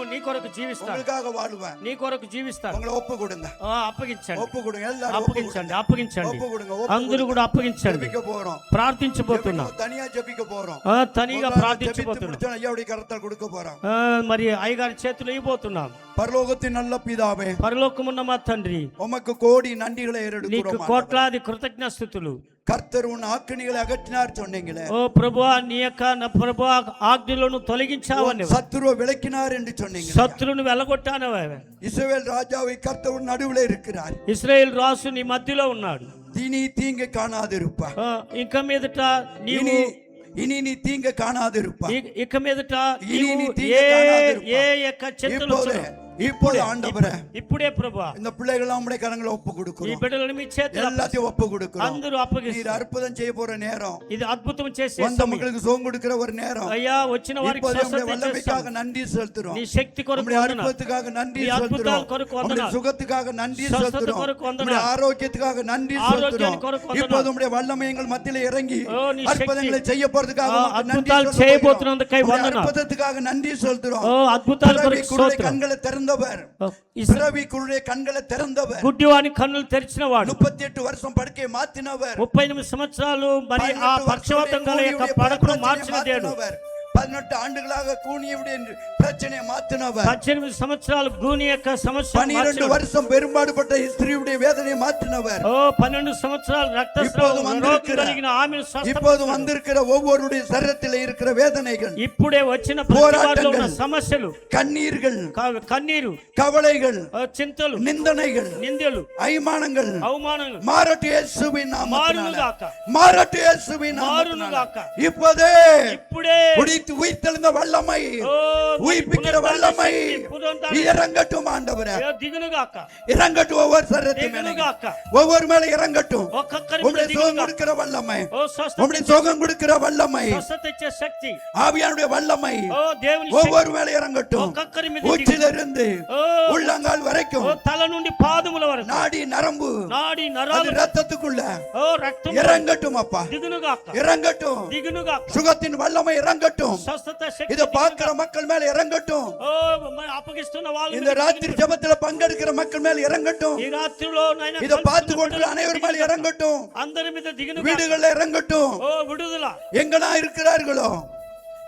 నీ కొరకు జీవిస్తాను. உங்களுக்காக வாழ்வேன். నీ కొరకు జీవిస్తాను. உங்களை ஒப்பு கொடுங்க. అప్పగించండి. ஒப்பு கொடுங்க. எல்லாரும் ஒப்பு అప్పగించండి. అప్పగించండి. ஒப்பு கொடுங்க. అందరూ కూడా అప్పగించండి. ஜெபிக்க போறோம். ప్రార్థించబోతున్నాం. தனியா ஜெபிக்க போறோம். తనిగా ஜெபித்து ప్రార్థించబోతున్నాం. முடிச்சா ஐயாவுடைய கரத்தால் கொடுக்க போறோம். మరి అయ్యగారి చేతులు ఇవ్వబోతున్నాం. பரலோகத்தின் நல்ல பிதாவே, పరలోకమున్న మా తండ్రి, உமக்கு கோடி நன்றிகளை నీకు ஏறெடுக்கிறோம். కోట్లాది కృతజ్ఞాస్తుతులు. கர்த்தர் உன் ஆக்கினிகளை அகற்றினார் சொன்னீங்களே. ఓ ప్రభువా, నీ యొక్క నా ప్రభువా ఆజ్ఞలను తొలగించావని, சத்துருவை விலக்கினார் என்று சொன்னீங்க. శత్రువును వెలగొట్టానవే. இஸ்ரவேல் ராஜாவை கர்த்தர் நடுவில் இருக்கிறார். ఇశ్రాయేల్ రాజు నీ మధ్యలో ఉన్నాడు. இனி தீங்கு காணாதிருப்பார். ఇక మీదట నీవు இனி நீ தீங்கு காணாதிருப்பார். ఇక మీదట இனி நீ నీవు தீங்கு காணாதிருப்பார். ఏ యొక్క చింతలు இப்போது ஆண்டவரே, ఇప్పుడే ప్రభువా, இந்த பிள்ளைகள் நம்முடைய கரங்களை ஒப்பு ఈ கொடுக்கிறோம். బిడ్డలను మీ చేతులు எல்லாத்தையும் ஒப்பு கொடுக்கிறோம். అందరూ நீர் అప్పగిస్తారు. அற்புதம் செய்ய போற நேரம், ఇది అద్భుతం చేసే வந்த సమయం. மக்களுக்கு சுகம் கொடுக்கிற ஒரு நேரம். అయ్యా, వచ్చిన వారికి இப்போது நம்முடைய స్వస్థత ఇచ్చే வல்லமைக்காக సమయం. நன்றி செலுத்துறோம். నీ శక్తి కొరకు நம்முடைய వందనాలు. அற்புதத்துக்காக நன்றி నీ అద్భుతాల செலுத்துறோம். కొరకు நம்முடைய వందనాలు. சுகத்துக்காக நன்றி స్వస్థత செலுத்துறோம். కొరకు நம்முடைய వందనాలు. ஆரோக்கியத்துக்காக நன்றி ஆரோக்கியம் செலுத்துறோம். కొరకు వందనాలు. இப்போது நம்முடைய வல்லமை எங்கள் மத்தியில இறங்கி ఓ, నీ శక్తి அற்புதங்களை செய்ய போறதுக்காக உமக்கு நன்றி అద్భుతాలు செலுத்துகிறோம். చేయబోతున్నందుకై நம்முடைய వందనాలు. அற்புதத்துக்காக நன்றி செலுத்துறோம். ఓ, అద్భుతాల பிறவி కొరకు குருடைய స్తోత్రం. கண்களை திறந்தவர், ఇస్రా- பிறவி குருடைய கண்களை திறந்தவர், గుడ్డివాని కన్నులు తెరిచిన వాడు, 38 வருஷம் படுக்கையை மாத்தினவர், 38 సంవత్సరాలు మరి ఆ 18 పక్షవాతం గల యొక్క పడకను మార్చిన దేవుడు, 18 ஆண்டுகளாக கூனியுடைய பிரச்சனையை மாத்தினவர், 18 సంవత్సరాలు గూని యొక్క సమస్య 12 வருஷம் பெரும்பாடுபட்ட ஸ்திரீயுடைய வேதனையை மாற்றினவர், 12 సంవత్సరాలు இப்போது రక్తస్రావం வந்திருக்கிற కలిగిన ఆమెను இப்போது வந்திருக்கிற ஒவ்வொருடைய சரீரத்தில் இருக்கிற வேதனைகள், ఇప్పుడే వచ్చిన ప్రతి వారిలో ఉన్న సమస్యలు, கண்ணீர்கள், కన్నీరు, கவலைகள், చింతలు, நிந்தனைகள், నిందలు, அய்மானங்கள் అవమానాలు மாறட்டு இயேசுவின் நாமத்தினால, మారునుగాక, மாறட்டு இயேசுவின் நாமத்தினால, మారునుగాక. இப்போதே ఇప్పుడే உயிர்த்தெழுந்த வல்லமை, உயிர்ப்பிக்கிற வல்லமை இறங்கட்டும் ஆண்டவரே, దిగునుగాక, இறங்கட்டும் ஒவ்வொரு சரீரத்தின் மேல, దిగునుగాక, ஒவ்வொரு மேல இறங்கட்டும். ఒక్కొక్కరి உம்முடைய சுகம் దిగునుగాక. கொடுக்கிற வல்லமை, ఓ స్వస్థత, உம்முடைய சுகம் கொடுக்கிற வல்லமை, స్వస్థత ఇచ్చే శక్తి, ஆவியானுடைய வல்லமை ఓ దేవుని శక్తి ஒவ்வொரு மேல இறங்கட்டும். ఒక్కొక్కరి మీద உச்சிலிருந்து ఓ உள்ளங்கால் வரைக்கும், ఓ తల నుండి పాదముల వరకు, நாடி நரம்பு, నాడి அது నరాలు, ரத்தத்துக்குள்ள ఓ రక్తం இறங்கட்டும். அப்பா దిగునుగాక, இறங்கட்டும். దిగునుగాక, சுகத்தின் வல்லமை இறங்கட்டும். స్వస్థత శక్తి இத பார்க்கிற மக்கள் மேல இறங்கட்டும். ఓ అప్పగిస్తున్న వాళ్ళు இந்த ராத்திரி ஜெபத்துல பங்கெடுக்கிற மக்கள் மேல இறங்கட்டும். ఈ రాత్రిలో నాయనా இத பார்த்து கொண்டு அனைவர் மேல இறங்கட்டும். అందరి మీద దిగునుగాక, வீடுகள்ல இறங்கட்டும். ఓ విడుదల, எங்கெல்லாம் இருக்கிறார்களோ,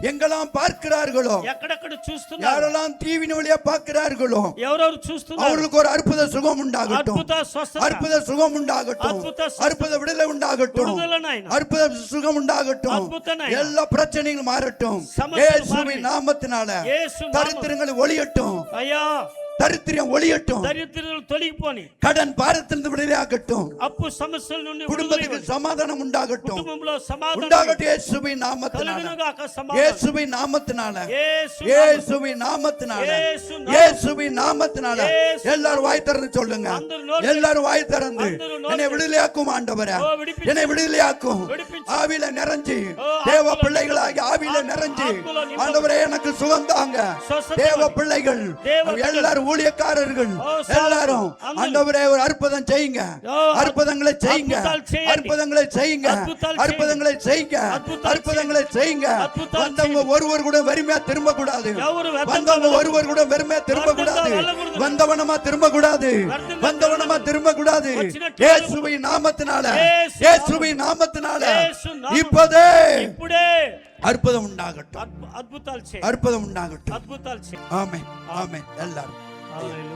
எங்கெல்லாம் பார்க்கிறார்களோ, ఎక్కడెక్కడ చూస్తున్నారు, யாரெல்லாம் டிவி வழியா பார்க்கிறார்களோ, ఎవరెవరు చూస్తున్నారు, அவர்களுக்கு ஒரு அற்புத சுகம் உண்டாகட்டும். అద్భుత స్వస్థత, அற்புத சுகம் உண்டாகட்டும். அற்புத சுகம். அற்புத விடுதலை உண்டாகட்டும். విడుదల నాయనా, அற்புத சுகம் உண்டாகட்டும். அற்புத நாயனா. எல்லா பிரச்சனைகளும் மாறட்டும். சமஸ்த இயேசுவின் மாறட்டும். நாமத்தினால యేసు నామమున. தரித்திரங்கள் ஒளியட்டும். అయ్యా தரித்திரம் ஒளியட்டும், దరిద్రులు తొలగిపోని, கடன் பாரத்திலிருந்து விடுதலையாகட்டும், అప్పు సమస్యల నుండి குடும்பத்துக்கு విడుదల, சமாதானம் உண்டாகட்டும், కుటుంబంలో సమాధానం உண்டாகட்டும் இயேசுவின் நாமத்தினால, కలుగునుగాక. సమాధానం இயேசுவின் நாமத்தினால, యేసు இயேசுவின் நாமத்தினால, இயேசு நாமம். இயேசுவின் நாமத்தினால. இயேசு எல்லாரும் வாய் திறந்து சொல்லுங்க, అందరూ నోరు எல்லாரும் வாய் திறந்து అందరూ నోరు என்னை விடுதலையாக்கும் ஆண்டவரே, ஓ, விடுவிச்சு. என்னை விடுதலையாக்கும். விடுவிச்சு. ஆவியில நிறைஞ்சு ஓ, தேவ ஆத்துல பிள்ளைகளாகி ஆவியில நிறைஞ்சு ஆத்துல நிரம்பி. ஆண்டவரே எனக்கு சுகம் தாங்க. சொசத்தை தேவ வழி. பிள்ளைகள் தேவ பிள்ளைகள். எல்லாரும் ஊழியக்காரர்கள் ஓ, சாவு. எல்லாரும் అందరూ. ஆண்டவரே ஒரு அற்புதம் செய்யுங்க, ஓ, அற்புதங்களை செய்யுங்க, அற்புதாలు చేయండి. அற்புதங்களை செய்யுங்க, அற்புதாలు அற்புதங்களை செய்யுங்க, அற்புதாలు அற்புதங்களை செய்யுங்க. அற்புதாలు வந்தவங்க ஒருவர் கூட வெறுமையா திரும்ப கூடாது, ఎవరు வந்தவங்க ஒருவர் கூட வெறுமையா திரும்ப கூடாது, వెళ్ళకూడదు. வந்தவனமா திரும்ப கூடாது, వ్యర్థంగా வந்தவனமா திரும்ப கூடாது. వచ్చినట్టు இயேசுவின் நாமத்தினால, இயேசு இயேசுவின் நாமத்தினால இயேசு நாமம். இப்போதே ఇప్పుడే அற்புதம் உண்டாகட்டும், అద్భుతాలు చేయి, அற்புதம் உண்டாகட்டும். అద్భుతాలు చేయి. ஆமென், ஆமென். எல்லாரும் హల్లెలూయా.